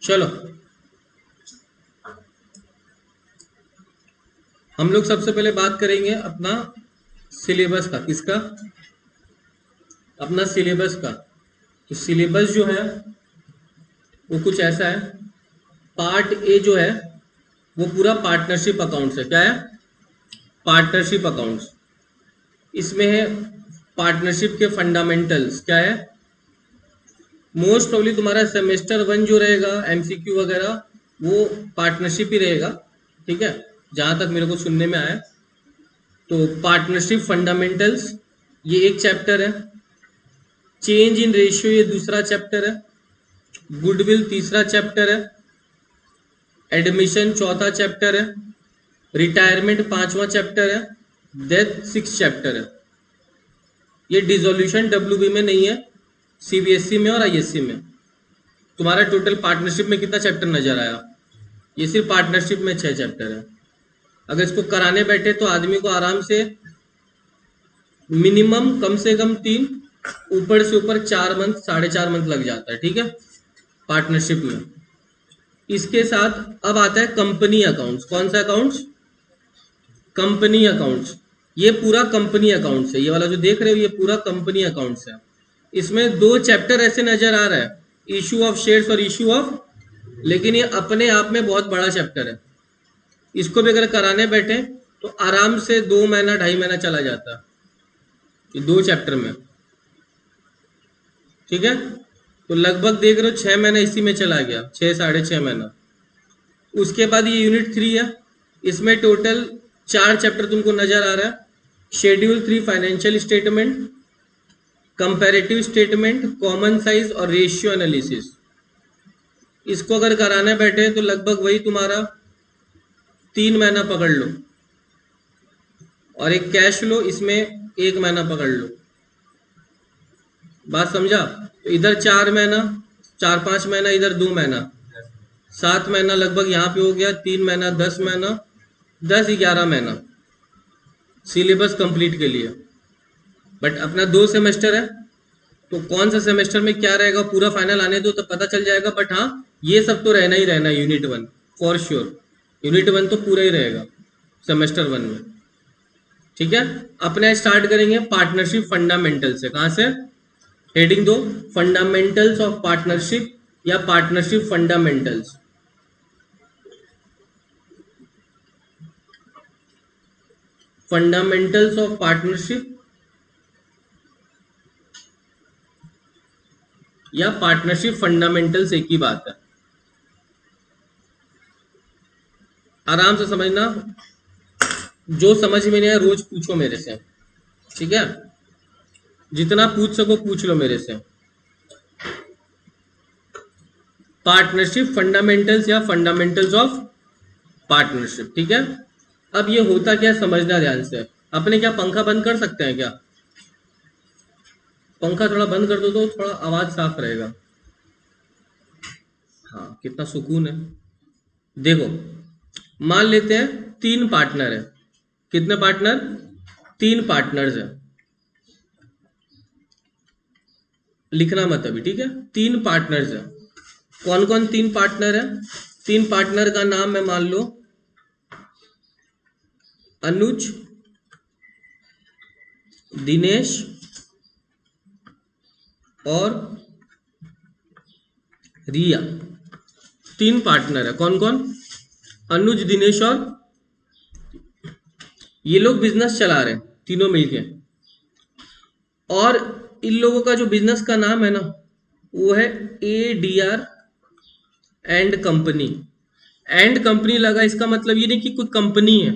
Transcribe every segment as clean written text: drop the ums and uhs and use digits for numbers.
चलो हम लोग सबसे पहले बात करेंगे अपना सिलेबस का। किसका? अपना सिलेबस का। तो सिलेबस जो है वो कुछ ऐसा है। पार्ट ए जो है वो पूरा पार्टनरशिप अकाउंट्स है। क्या है? Partnership accounts. इसमें है पार्टनरशिप के फंडामेंटल्स। क्या है? मोस्ट प्रॉब्ली तुम्हारा सेमेस्टर 1 जो रहेगा एमसीक्यू वगैरह वो पार्टनरशिप ही रहेगा। ठीक है, जहां तक मेरे को सुनने में आया। तो पार्टनरशिप फंडामेंटल्स ये एक चैप्टर है। चेंज इन रेशियो ये दूसरा चैप्टर है। गुडविल तीसरा चैप्टर है। एडमिशन चौथा चैप्टर है। रिटायरमेंट पांचवा चैप्टर है। डेथ 6 चैप्टर है। ये डिसोल्यूशन डब्ल्यूबी में नहीं है, सीबीएसई में और आईएससी में। तुम्हारा टोटल पार्टनरशिप में कितना चैप्टर नजर आया? ये सिर्फ पार्टनरशिप में 6 चैप्टर है। अगर इसको कराने बैठे तो आदमी को आराम से मिनिमम कम से कम 3, ऊपर से ऊपर 4 मंथ 4.5 मंथ लग जाता है। ठीक है, पार्टनरशिप में। इसके साथ अब आता है कंपनी अकाउंट्स। कौन सा अकाउंट्स? Company accounts. ये पूरा कंपनी अकाउंट्स है। ये वाला जो देख रहे हो ये पूरा कंपनी अकाउंट्स है। इसमें 2 चैप्टर ऐसे नजर आ रहा है, इशू ऑफ शेयर्स और इशू ऑफ, लेकिन ये अपने आप में बहुत बड़ा चैप्टर है। इसको भी अगर कराने बैठे तो आराम से 2 महीना 2.5 महीना चला जाता है ये 2 चैप्टर में। ठीक है, तो लगभग देख रहे हो 6 महीना इसी में चला गया, 6 6.5 महीना। उसके बाद ये यूनिट 3 है। इसमें टोटल 4 चैप्टर तुमको नजर आ रहा है। Schedule 3 financial statement, comparative statement, common size और रेशियो एनालिसिस। इसको अगर कराने बैठे तो लगभग वही तुम्हारा 3 महीना पकड़ लो, और एक कैश फ्लो इसमें 1 महीना पकड़ लो। बात समझा? तो इधर 4 महीना, 4-5 महीना, इधर 2 महीना, 7 महीना लगभग यहाँ पे हो गया। 3 महीना 10 महीना, 10-11 महीना सिलेबस कंप्लीट के लिए। बट अपना 2 सेमेस्टर है, तो कौन सा सेमेस्टर में क्या रहेगा पूरा फाइनल आने दो तो पता चल जाएगा। बट हाँ, ये सब तो रहना ही रहना है। यूनिट 1 फॉर श्योर, यूनिट 1 तो पूरा ही रहेगा सेमेस्टर 1 में। ठीक है, अपने स्टार्ट करेंगे पार्टनरशिप फंडामेंटल से। कहां से? हेडिंग दो, फंडामेंटल्स ऑफ पार्टनरशिप या partnership fundamentals. Fundamentals of partnership या पार्टनरशिप फंडामेंटल्स एक ही बात है। आराम से समझना, जो समझ में नहीं आया रोज पूछो मेरे से। ठीक है, जितना पूछ सको पूछ लो मेरे से। पार्टनरशिप फंडामेंटल्स या फंडामेंटल्स ऑफ पार्टनरशिप। ठीक है, अब ये होता क्या समझना ध्यान से। अपने क्या पंखा बंद कर सकते हैं क्या? पंखा थोड़ा बंद कर दो तो थोड़ा आवाज साफ रहेगा। हाँ, कितना सुकून है। देखो, मान लेते हैं 3 पार्टनर है। कितने पार्टनर? 3 पार्टनर्स है। लिखना मत अभी, ठीक है। 3 पार्टनर्स है। कौन कौन 3 पार्टनर है? 3 पार्टनर का नाम मैं मान लो अनुज, दिनेश और रिया। 3 पार्टनर है। कौन कौन? अनुज, दिनेश और ये लोग बिजनेस चला रहे हैं तीनों मिलके। और इन लोगों का जो बिजनेस का नाम है ना वो है ADR and company. And company लगा, इसका मतलब ये नहीं कि कोई कंपनी है।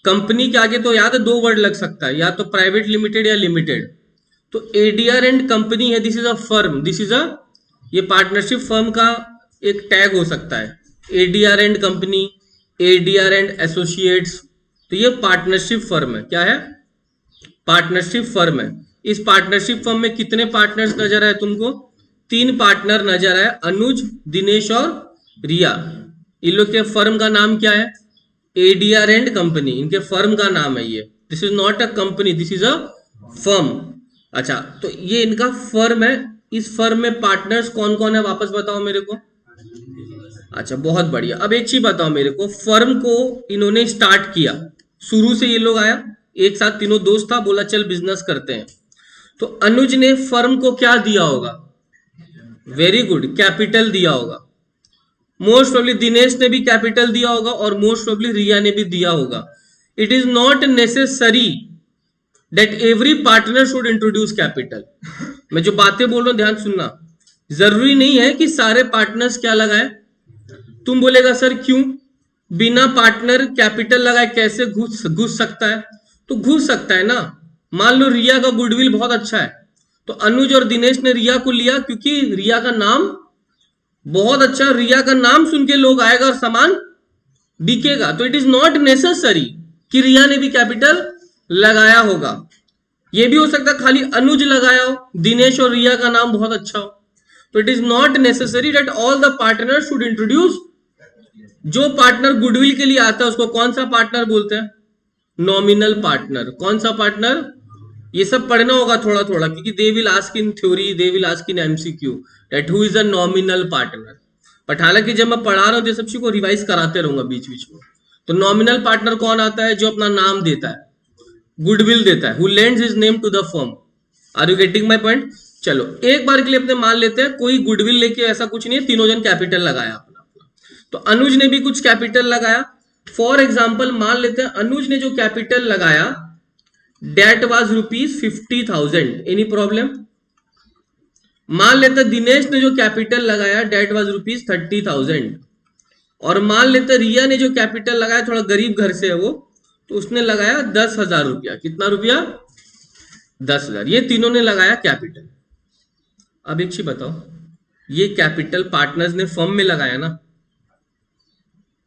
कंपनी के आगे तो याद है 2 वर्ड लग सकता है, या तो प्राइवेट लिमिटेड या लिमिटेड। तो ADR एंड कंपनी है, this is a firm, this is a, ये पार्टनरशिप फर्म का एक टैग हो सकता है। ADR and company, ADR and associates, तो ये पार्टनरशिप फर्म है। क्या है? पार्टनरशिप फर्म है। इस पार्टनरशिप फर्म में कितने पार्टनर्स नजर आए तुमको? 3 पार्टनर नजर आए, अनुज, दिनेश और रिया। इन लोग के फर्म का नाम क्या है? ADR एंड कंपनी, इनके फर्म का नाम है ये। This is not a company, this is a firm. अच्छा, तो ये इनका फर्म है। इस फर्म में पार्टनर्स कौन कौन है वापस बताओ मेरे को। अच्छा, बहुत बढ़िया। अब एक चीज बताओ मेरे को, फर्म को इन्होंने स्टार्ट किया, शुरू से ये लोग आया, एक साथ तीनों दोस्त था, बोला चल बिजनेस करते हैं। तो अनुज ने फर्म को क्या दिया होगा? वेरी गुड, कैपिटल दिया होगा। मोस्ट प्रोबेबली दिनेश ने भी कैपिटल दिया होगा और मोस्ट प्रोबेबली रिया ने भी दिया होगा। It is not necessary that every partner should introduce capital. मैं जो बातें बोल रहा हूं ध्यान सुनना, जरूरी नहीं है कि सारे पार्टनर्स क्या लगाए। तुम बोलेगा सर क्यों, बिना पार्टनर कैपिटल लगाए कैसे घुस सकता है? तो घुस सकता है ना। मान लो रिया का गुडविल बहुत अच्छा है, तो अनुज और दिनेश ने रिया को लिया क्योंकि रिया का नाम बहुत अच्छा, रिया का नाम सुन के लोग आएगा और सामान बिकेगा। तो इट इज नॉट नेसेसरी कि रिया ने भी कैपिटल लगाया होगा। यह भी हो सकता है खाली अनुज लगाया हो, दिनेश और रिया का नाम बहुत अच्छा हो। तो it is not necessary that all the partner should introduce. जो पार्टनर गुडविल के लिए आता है उसको कौन सा पार्टनर बोलते हैं? Nominal partner. कौन सा पार्टनर? ये सब पढ़ना होगा थोड़ा थोड़ा, क्योंकि they will ask in theory, they will ask in MCQ that who is a nominal partner. But हालांकि जब मैं पढ़ा रहा हूं तो सब चीज को रिवाइज कराते रहूंगा बीच बीच में। तो नॉमिनल पार्टनर कौन आता है? जो अपना नाम देता है, गुडविल देता है, who lends his name to the firm. Are you getting my point? चलो एक बार के लिए अपने मान लेते हैं कोई गुडविल लेके ऐसा कुछ नहीं है, तीनों जन कैपिटल लगाया अपना। तो अनुज ने भी कुछ कैपिटल लगाया। फॉर एग्जाम्पल मान लेते हैं अनुज ने जो कैपिटल लगाया डेट वाज ₹50,000। Any problem? मान लेते हैं दिनेश ने जो कैपिटल लगाया डेट वाज ₹30,000। और मान लेते रिया ने जो कैपिटल लगाया, थोड़ा गरीब घर से है वो, तो उसने लगाया 10,000 रुपया। कितना रुपया? 10,000। ये तीनों ने लगाया कैपिटल। अब एक चीज बताओ, ये कैपिटल पार्टनर्स ने फर्म में लगाया ना।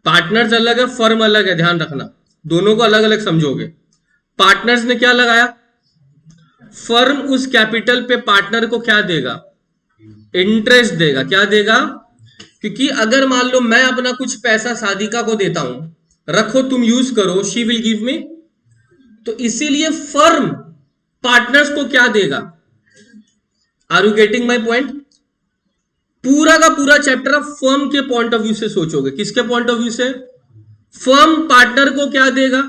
पार्टनर्स अलग है, फर्म अलग है, ध्यान रखना, दोनों को अलग अलग समझोगे। पार्टनर्स ने क्या लगाया? फर्म उस कैपिटल पे पार्टनर को क्या देगा? इंटरेस्ट देगा। क्या देगा? क्योंकि अगर मान लो मैं अपना कुछ पैसा सादिका को देता हूं, रखो तुम यूज करो, शी विल गिव मी, तो इसीलिए फर्म पार्टनर्स को क्या देगा? Are you getting my point? पूरा का पूरा चैप्टर आप फर्म के पॉइंट ऑफ व्यू से सोचोगे। किसके पॉइंट ऑफ व्यू से? फर्म पार्टनर को क्या देगा।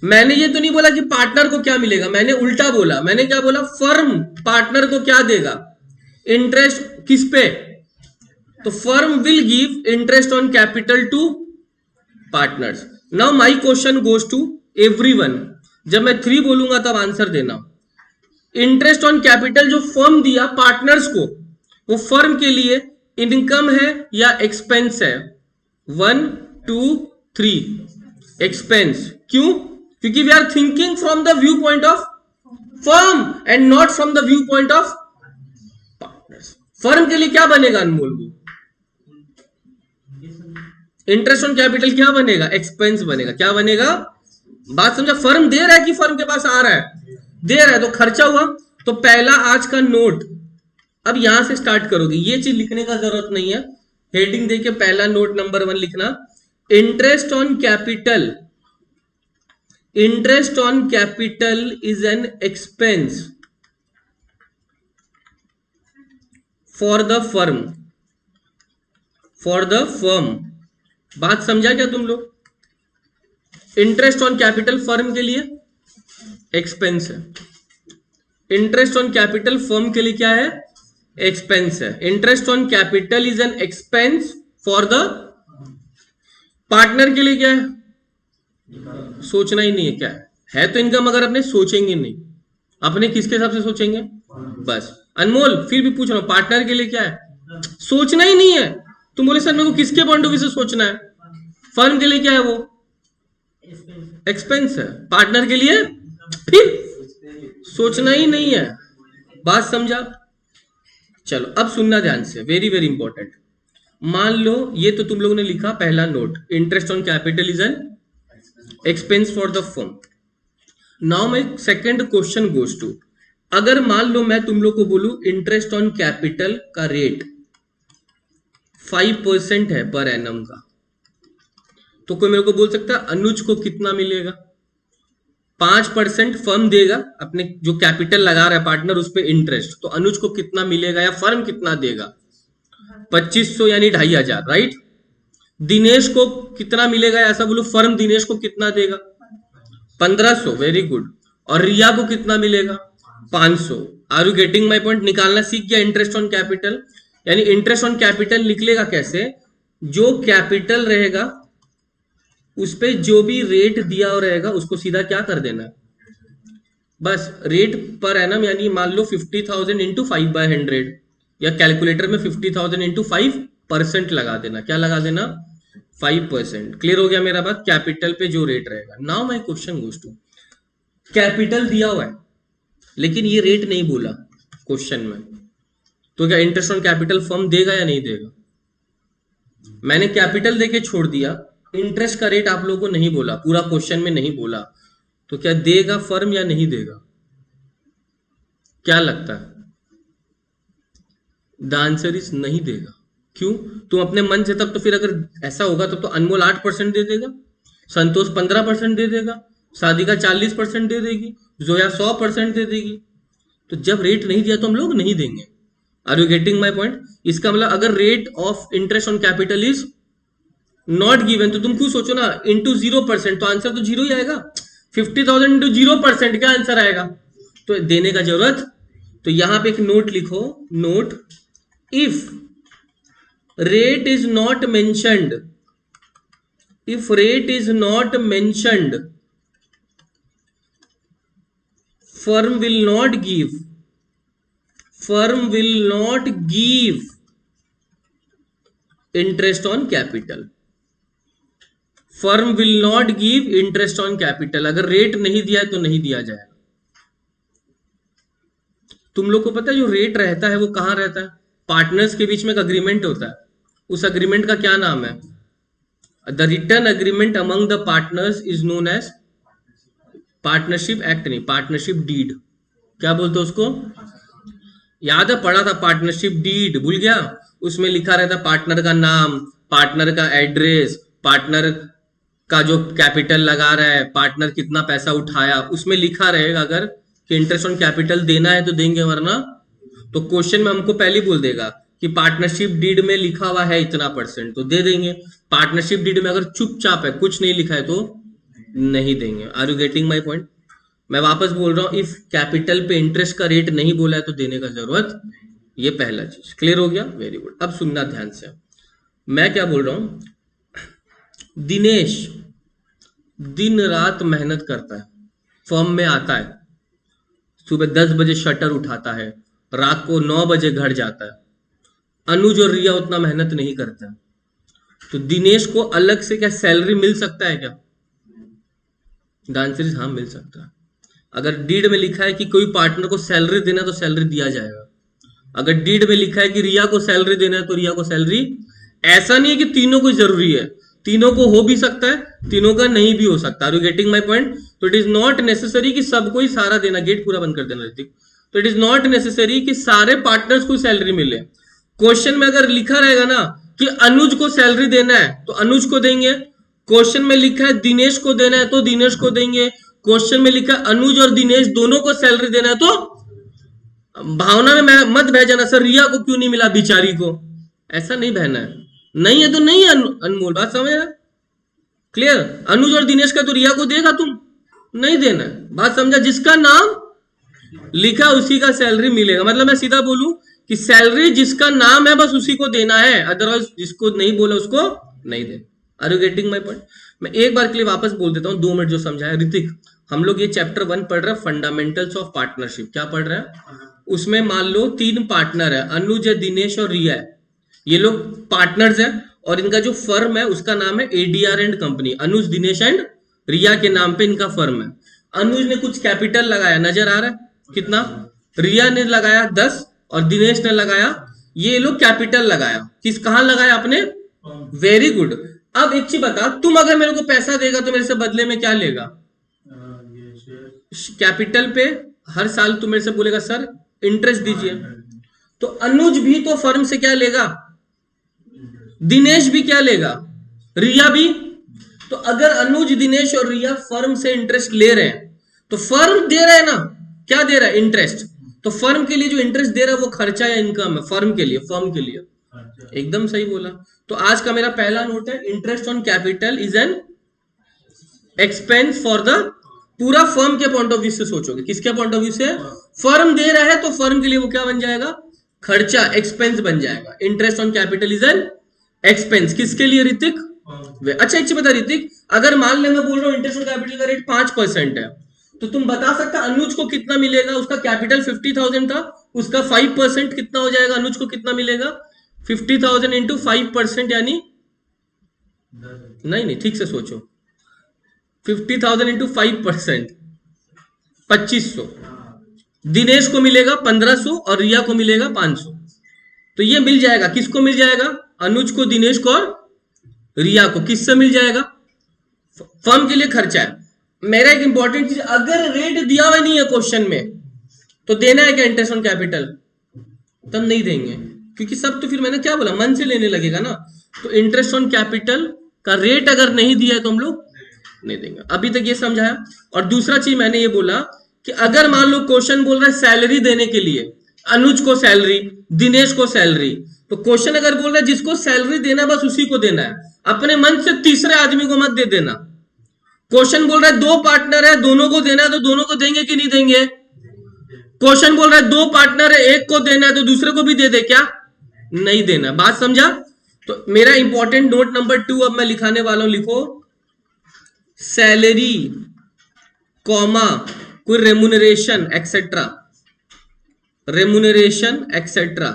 मैंने ये तो नहीं बोला कि पार्टनर को क्या मिलेगा, मैंने उल्टा बोला। मैंने क्या बोला? फर्म पार्टनर को क्या देगा? इंटरेस्ट। किस पे? तो firm will give interest on capital to partners. Now my question goes to everyone. जब मैं 3 बोलूंगा तब आंसर देना। इंटरेस्ट ऑन कैपिटल जो फर्म दिया पार्टनर्स को, वो फर्म के लिए इनकम है या एक्सपेंस है? 1 2 3 एक्सपेंस। क्यों? क्योंकि we are thinking from the view point of firm and not from the view point of partners. Firm के लिए क्या बनेगा अनमोल? इंटरेस्ट ऑन कैपिटल क्या बनेगा? एक्सपेंस बनेगा। क्या बनेगा? बात समझा? फर्म दे रहा है कि फर्म के पास आ रहा है? दे रहा है, तो खर्चा हुआ। तो पहला आज का नोट, अब यहां से स्टार्ट करोगे, ये चीज लिखने का जरूरत नहीं है, हेडिंग देके पहला नोट नंबर 1 लिखना, interest on capital. Interest on capital is an expense for the firm. For the firm. बात समझा क्या तुम लोग? इंटरेस्ट ऑन कैपिटल फर्म के लिए एक्सपेंस है। इंटरेस्ट ऑन कैपिटल फर्म के लिए क्या है? एक्सपेंस है। Interest on capital is an expense for the partner के लिए क्या है? सोचना ही नहीं है क्या है तो इनकम, मगर अपने सोचेंगे नहीं। अपने किसके हिसाब से सोचेंगे? बस अनमोल फिर भी पूछ रहा हूं, पार्टनर के लिए क्या है? सोचना ही नहीं है। तुम बोले सर मेरे को किसके पॉइंट ऑफ व्यू से सोचना है? फर्म के लिए क्या है? वो एक्सपेंस है। पार्टनर के लिए फिर सोचना ही नहीं है। बात समझा? चलो अब सुनना ध्यान से, वेरी वेरी इंपॉर्टेंट। मान लो ये तो तुम लोगों ने लिखा पहला note, interest on capital is an expense for the firm. Now my second question goes to, अगर मान लो मैं तुम लोग को बोलूं इंटरेस्ट ऑन कैपिटल का रेट 5% है पर एनम का, तो कोई मेरे को बोल सकता है अनुज को कितना मिलेगा? 5% फर्म देगा अपने जो कैपिटल लगा रहा है पार्टनर उस पर इंटरेस्ट, तो अनुज को कितना मिलेगा या फर्म कितना देगा? 2500 यानी 2500, राइट? दिनेश को कितना मिलेगा, ऐसा बोलो, फर्म दिनेश को कितना देगा, 1500, वेरी गुड। और रिया को कितना मिलेगा, 500। Are you getting my point? निकालना सीख गया इंटरेस्ट ऑन कैपिटल। यानी इंटरेस्ट ऑन कैपिटल निकलेगा कैसे, जो कैपिटल रहेगा उस पे जो भी रेट दिया रहेगा उसको सीधा क्या कर देना है, बस रेट पर एनम, यानी मान लो 50,000 इंटू 5/100, या कैलकुलेटर में 50,000 इंटू 5% लगा देना। क्या लगा देना, 5%। क्लियर हो गया मेरा बात? कैपिटल पे जो रेट रहेगा। Now my question goes to, capital दिया हुआ है लेकिन ये रेट नहीं बोला क्वेश्चन में, तो क्या इंटरेस्ट ऑन कैपिटल फर्म देगा या नहीं देगा? मैंने कैपिटल देके छोड़ दिया, इंटरेस्ट का रेट आप लोगों को नहीं बोला, पूरा क्वेश्चन में नहीं बोला, तो क्या देगा फर्म या नहीं देगा? क्या लगता है? द आंसर इज नहीं देगा। क्यों? तुम अपने मन से, तब तो फिर अगर ऐसा होगा तो अनमोल 8% दे देगा, संतोष 15% दे देगा, साधिका 40% दे देगी, जोया 100% दे देगी। तो जब रेट नहीं दिया तो हम लोग नहीं देंगे। Are you getting my point? इसका मतलब अगर rate of interest on capital is not given, तो तुम खुद सोचो ना, इंटू 0%, तो आंसर तो 0 ही आएगा। 50,000 इंटू 0% क्या आंसर आएगा? तो देने का जरूरत। तो यहां पे एक नोट लिखो, note, if rate is not mentioned, if rate is not mentioned, firm will not give, firm will not give interest on capital, firm will not give interest on capital। अगर रेट नहीं दिया है तो नहीं दिया जाएगा। तुम लोग को पता है जो रेट रहता है वो कहां रहता है? पार्टनर्स के बीच में एक अग्रीमेंट होता है, उस अग्रीमेंट का क्या नाम है? The written agreement among the partners is known as partnership act, नहीं, पार्टनरशिप डीड। क्या बोलते हो उसको? याद है, पढ़ा था पार्टनरशिप डीड, भूल गया? उसमें लिखा रहता पार्टनर का नाम, पार्टनर का एड्रेस, पार्टनर का जो कैपिटल लगा रहा है, पार्टनर कितना पैसा उठाया, उसमें लिखा रहेगा अगर कि इंटरेस्ट ऑन कैपिटल देना है तो देंगे, वरना तो क्वेश्चन में हमको पहले बोल देगा कि पार्टनरशिप डीड में लिखा हुआ है इतना % तो दे देंगे। पार्टनरशिप डीड में अगर चुपचाप है, कुछ नहीं लिखा है, तो नहीं देंगे। Are you getting my point? मैं वापस बोल रहा हूं, इफ कैपिटल पे इंटरेस्ट का रेट नहीं बोला है तो देने का जरूरत, ये पहला चीज। क्लियर हो गया? Very good. अब सुनना ध्यान से, मैं क्या बोल रहा हूं। दिनेश दिन रात मेहनत करता है, फर्म में आता है, सुबह 10 बजे शटर उठाता है, रात को 9 बजे घर जाता है। अनुज और रिया उतना मेहनत नहीं करता है, तो दिनेश को अलग से क्या सैलरी मिल सकता है क्या? द आंसर इज हाँ, मिल सकता है। अगर डीड में लिखा है कि कोई पार्टनर को सैलरी देना तो सैलरी दिया जाएगा। अगर डीड में लिखा है कि रिया को सैलरी देना है तो रिया को सैलरी, ऐसा नहीं है कि तीनों को जरूरी है, तीनों को हो भी सकता है, तीनों का नहीं भी हो सकता। Are you getting my point? तो इट इज नॉट नेसेसरी कि सबको ही सारा देना। गेट पूरा बंद कर देना ऋतिक। तो इट इज नॉट नेसेसरी कि सारे पार्टनर्स को सैलरी मिले। क्वेश्चन में अगर लिखा रहेगा ना कि अनुज को सैलरी देना है तो अनुज को देंगे, क्वेश्चन में लिखा है दिनेश को देना है तो दिनेश को देंगे, क्वेश्चन में लिखा है अनुज और दिनेश दोनों को सैलरी देना है तो भावना में मत बह जाना, सर रिया को क्यों नहीं मिला बिचारी को, ऐसा नहीं बहना है। नहीं है तो नहीं है, अनमोल बात समझ रहा? क्लियर? अनुज और दिनेश का तो रिया को देगा, तुम नहीं देना है, बात समझा? जिसका नाम लिखा उसी का सैलरी मिलेगा। मतलब मैं सीधा बोलूं कि सैलरी जिसका नाम है बस उसी को देना है, अदरवाइज जिसको नहीं बोला उसको नहीं दे। Are you getting my point? मैं एक बार के लिए वापस बोल देता हूं, 2 मिनट जो समझाया ऋतिक। हम लोग ये चैप्टर 1 पढ़ रहे हैं, फंडामेंटल्स ऑफ पार्टनरशिप। क्या पढ़ रहे हैं? उसमें मान लो 3 पार्टनर है, अनुज है, दिनेश और रिया है। ये लोग पार्टनर्स है और इनका जो फर्म है उसका नाम है ADR and company. Anuj, Dinesh and Riya के नाम पे इनका फर्म है। अनुज ने कुछ कैपिटल लगाया, नजर आ रहा है कितना? रिया ने लगाया 10 और दिनेश ने लगाया, ये लोग कैपिटल लगाया, किस कहां लगाया? आपने, वेरी गुड। अब एक चीज बता, तुम अगर मेरे को पैसा देगा तो मेरे से बदले में क्या लेगा? कैपिटल पे हर साल तुम मेरे से बोलेगा सर इंटरेस्ट दीजिए, तो अनुज भी तो फर्म से क्या लेगा? दिनेश भी क्या लेगा? रिया भी। तो अगर अनुज, दिनेश और रिया फर्म से इंटरेस्ट ले रहे हैं तो फर्म दे रहा है ना, क्या दे रहा है? इंटरेस्ट। तो फर्म के लिए जो इंटरेस्ट दे रहा है वो खर्चा या इनकम है? फर्म के लिए, फर्म के लिए। एकदम सही बोला। तो आज का मेरा पहला नोट है, interest on capital is an expense for the, पूरा फर्म के पॉइंट ऑफ व्यू से सोचोगे, किसके पॉइंट ऑफ व्यू से, फर्म दे रहा है तो फर्म के लिए वो क्या बन जाएगा, खर्चा, एक्सपेंस बन जाएगा। Interest on capital is an expense, किसके लिए ऋतिक? अच्छा एक चीज बता ऋतिक, अगर मान ले मैं बोल रहा हूं इंटरेस्ट ऑन कैपिटल का रेट 5% है, तो तुम बता सकते अनुज को कितना मिलेगा? उसका कैपिटल 50,000 था, उसका 5% कितना हो जाएगा? अनुज को कितना मिलेगा? 50,000 इंटू 5% यानी, नहीं ठीक से सोचो, 50,000 इंटू 5%, 2500। दिनेश को मिलेगा 1500 और रिया को मिलेगा 500। तो ये मिल जाएगा, किसको मिल जाएगा? अनुज को, दिनेश को और रिया को। किससे मिल जाएगा? फर्म के लिए खर्चा है। मेरा एक इंपॉर्टेंट चीज, अगर रेट दिया हुआ नहीं है क्वेश्चन में तो देना है क्या इंटरेस्ट ऑन कैपिटल? तब नहीं देंगे, क्योंकि सब तो फिर मैंने क्या बोला, मन से लेने लगेगा ना। तो इंटरेस्ट ऑन कैपिटल का रेट अगर नहीं दिया है तो हम लोग नहीं देंगे। अभी तक ये समझाया। और दूसरा चीज मैंने ये बोला कि अगर मान लो क्वेश्चन बोल रहा है सैलरी देने के लिए, अनुज को सैलरी, दिनेश को सैलरी, तो क्वेश्चन अगर बोल रहा है जिसको सैलरी देना है बस उसी को देना है, अपने मन से तीसरे आदमी को मत दे देना। क्वेश्चन बोल रहा है 2 पार्टनर है, दोनों को देना है, तो दोनों को देंगे कि नहीं देंगे? क्वेश्चन बोल रहा है 2 पार्टनर है, एक को देना है, तो दूसरे को भी दे दे क्या? नहीं देना। बात समझा? तो मेरा इंपॉर्टेंट नोट नंबर 2 अब मैं लिखाने वाला हूं, लिखो सैलरी कॉमा कोई रेमुनरेशन एक्सेट्रा, रेमुनरेशन एक्सेट्रा,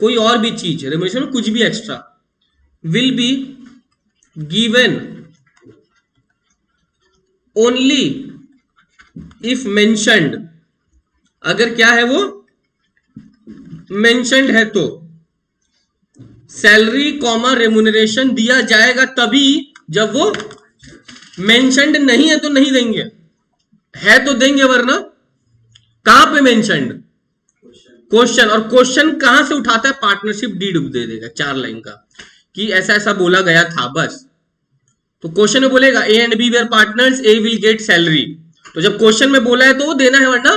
कोई और भी चीज, रेमुनरेशन कुछ भी extra, will be given only if mentioned, अगर क्या है वो मेंशन्ड है तो। सैलरी कॉमा रेमुनरेशन दिया जाएगा तभी जब वो मेंशन्ड नहीं है तो नहीं देंगे, है तो देंगे, वरना कहां पे मेंशन्ड? क्वेश्चन। और क्वेश्चन कहां से उठाता है? पार्टनरशिप डीड दे देगा 4 लाइन का कि ऐसा ऐसा बोला गया था, बस। तो क्वेश्चन में बोलेगा A and B were partners, A will get salary, तो जब क्वेश्चन में बोला है तो वो देना है, वरना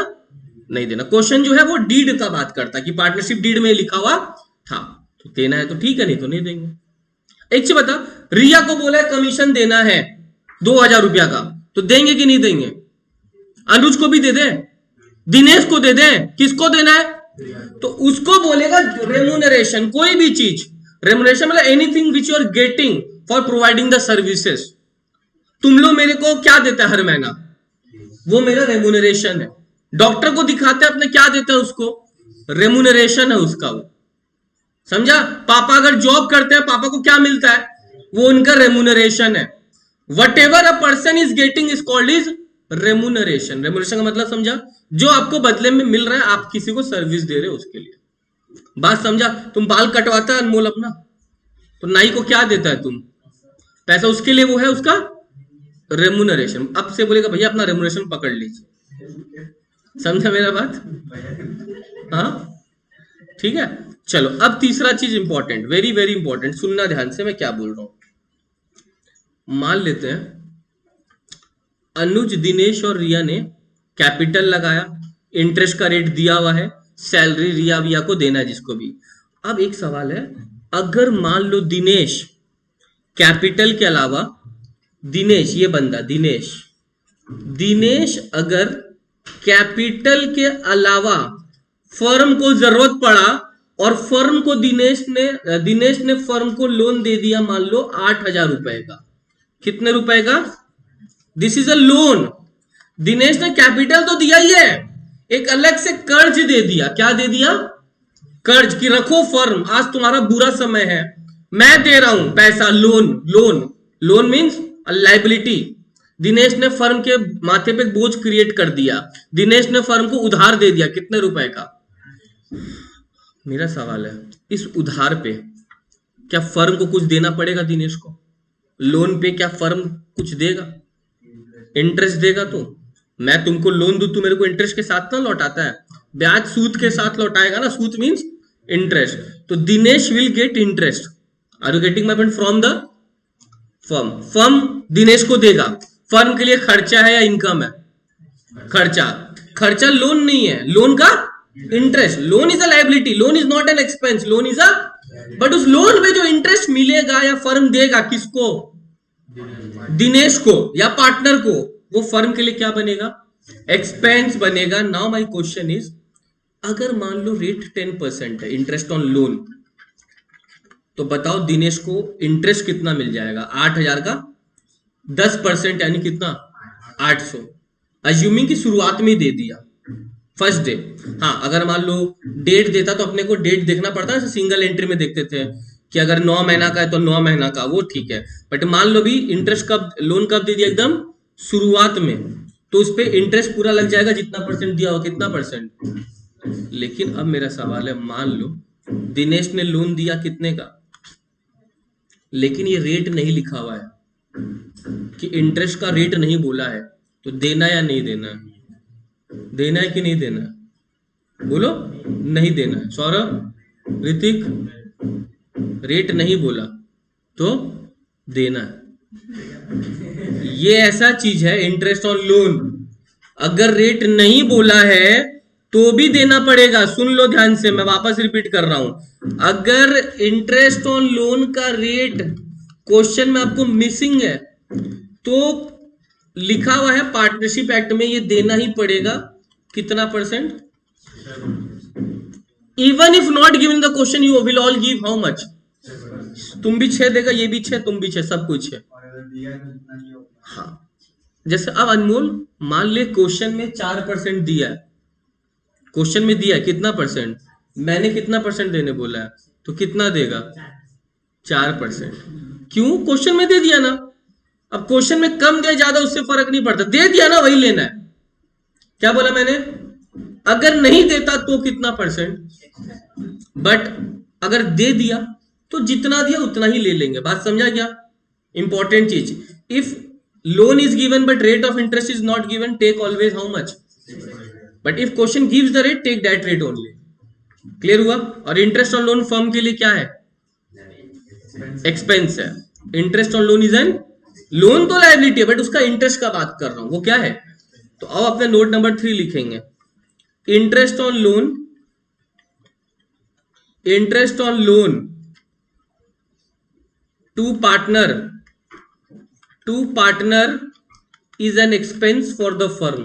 नहीं देना। क्वेश्चन जो है वो डीड का बात करता है कि पार्टनरशिप डीड में लिखा हुआ था, तो देना है तो ठीक है, नहीं तो नहीं देंगे। एक चीज बता, रिया को बोला है कमीशन देना है 2,000 रुपया का, तो देंगे कि नहीं देंगे? अनुज को भी दे दे, दिनेश को दे दे, किसको देना है? तो उसको बोलेगा रेमुनरेशन, कोई भी चीज। रेमुनरेशन मतलब anything which you are getting for providing the services. तुम लोग मेरे को क्या देते हैं हर महीना, वो मेरा रेमुनरेशन है। डॉक्टर को दिखाते हैं अपने, क्या देते हैं उसको? रेमुनरेशन है उसका, वो समझा? पापा अगर जॉब करते हैं, पापा को क्या मिलता है? वो उनका रेमुनरेशन है। What ever a person is getting is called is remuneration. Remuneration का मतलब समझा? जो आपको बदले में मिल रहा है, आप किसी को सर्विस दे रहे हो उसके लिए। बात समझा? तुम बाल कटवाता है अनमोल अपना, तो नाई को क्या देता है तुम? पैसा, उसके लिए वो है उसका रेमुनरेशन। अब से बोलेगा भैया अपना रेमुनरेशन पकड़ लीजिए। समझा मेरा बात? हाँ ठीक है। चलो अब तीसरा चीज इंपॉर्टेंट, वेरी वेरी इंपॉर्टेंट, सुनना ध्यान से मैं क्या बोल रहा हूं। मान लेते हैं अनुज, दिनेश और रिया ने कैपिटल लगाया, इंटरेस्ट का रेट दिया हुआ है, सैलरी रिया विया को देना है जिसको भी। अब एक सवाल है, अगर मान लो दिनेश कैपिटल के अलावा, दिनेश ये बंदा दिनेश अगर कैपिटल के अलावा फर्म को जरूरत पड़ा और फर्म को दिनेश ने फर्म को लोन दे दिया, मान लो 8,000 रुपए का। कितने रुपए का? This is a loan. Dinesh ने कैपिटल तो दिया ही है, एक अलग से कर्ज दे दिया। क्या दे दिया? कर्ज, की रखो फर्म, आज तुम्हारा बुरा समय है, मैं दे रहा हूं पैसा, लोन मीन्स लाइबिलिटी। दिनेश ने फर्म के माथे पे बोझ क्रिएट कर दिया, दिनेश ने फर्म को उधार दे दिया। कितने रुपए का? मेरा सवाल है, इस उधार पे क्या फर्म को कुछ देना पड़ेगा दिनेश को? लोन पे क्या फर्म कुछ देगा? इंटरेस्ट देगा? तो मैं तुमको लोन दूं, तू मेरे को इंटरेस्ट के साथ ना लौटाता है, ब्याज सूद के साथ लौटाएगा ना, सूद मीन्स इंटरेस्ट। तो Dinesh will get interest. Are you getting my point? From the firm Dinesh को देगा। फर्म के लिए खर्चा है या इनकम है? खर्चा लोन नहीं है, लोन का interest. Loan is a liability, loan is not an expense, loan is a but उस लोन में जो इंटरेस्ट मिलेगा या फर्म देगा किसको, दिनेश को या पार्टनर को, वो फर्म के लिए क्या बनेगा, एक्सपेंस बनेगा। नाउ माय क्वेश्चन इज, अगर मान लो रेट 10% है इंटरेस्ट ऑन लोन, तो बताओ दिनेश को इंटरेस्ट कितना मिल जाएगा, 8,000 का 10% यानी कितना, 800। अज्यूमिंग की शुरुआत में ही दे दिया, फर्स्ट डे। हाँ, अगर मान लो डेट देता तो अपने को डेट देखना पड़ता है, सिंगल एंट्री में देखते थे कि अगर 9 महीना का है तो 9 महीना का, वो ठीक है। बट मान लो भी इंटरेस्ट कब, लोन कब दे दिया, एकदम शुरुआत में, तो उस पर इंटरेस्ट पूरा लग जाएगा जितना परसेंट दिया हो, कितना परसेंट। लेकिन अब मेरा सवाल है, मान लो दिनेश ने लोन दिया कितने का, लेकिन ये रेट नहीं लिखा हुआ है, कि इंटरेस्ट का रेट नहीं बोला है, तो देना या नहीं देना, देना है कि नहीं देना, बोलो। नहीं देना है। सौरभ, ऋतिक, रेट नहीं बोला तो देना है। ये ऐसा चीज है इंटरेस्ट ऑन लोन, अगर रेट नहीं बोला है तो भी देना पड़ेगा। सुन लो ध्यान से, मैं वापस रिपीट कर रहा हूं, अगर इंटरेस्ट ऑन लोन का रेट क्वेश्चन में आपको मिसिंग है तो लिखा हुआ है पार्टनरशिप एक्ट में, ये देना ही पड़ेगा। कितना percent, even if not given the question you will all give how much, तुम भी 6 देगा, ये भी 6, तुम भी 6, सब कुछ है। हाँ, जैसे अब अनमोल मान ले क्वेश्चन में 4% दिया है, क्वेश्चन में दिया है कितना परसेंट, मैंने कितना परसेंट देने बोला है, तो कितना देगा, 4%। क्यों, क्वेश्चन में दे दिया ना। अब क्वेश्चन में कम दिया ज्यादा उससे फर्क नहीं पड़ता, दे दिया ना, वही लेना है। क्या बोला मैंने, अगर नहीं देता तो कितना परसेंट, बट अगर दे दिया तो जितना दिया उतना ही ले लेंगे। बात समझा क्या, इंपॉर्टेंट चीज। If loan is given but rate of interest is not given, take always how much, but if question gives the rate, take that rate only. Clear हुआ। और इंटरेस्ट ऑन लोन फर्म के लिए क्या है, expense है। Interest on loan is an, loan तो liability है but उसका इंटरेस्ट का बात कर रहा हूं, वो क्या है। तो अब अपने नोट नंबर 3 लिखेंगे, interest on loan, interest on loan to partner is an expense for the firm,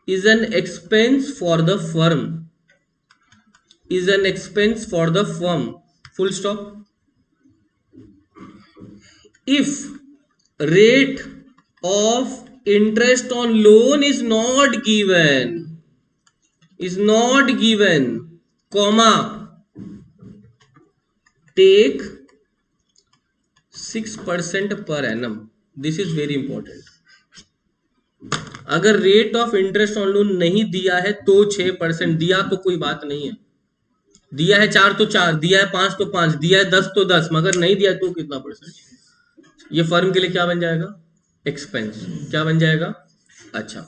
is an expense for the firm, is an expense for the firm, full stop. If rate of interest on loan is not given, comma, take 6% per annum. This is very important. अगर rate of interest on loan नहीं दिया है तो 6%, दिया तो कोई बात नहीं है, दिया है 4 तो 4, दिया है 5 तो 5, दिया है 10 तो 10, मगर नहीं दिया तो कितना परसेंट, ये फर्म के लिए क्या बन जाएगा, एक्सपेंस। क्या बन जाएगा। अच्छा,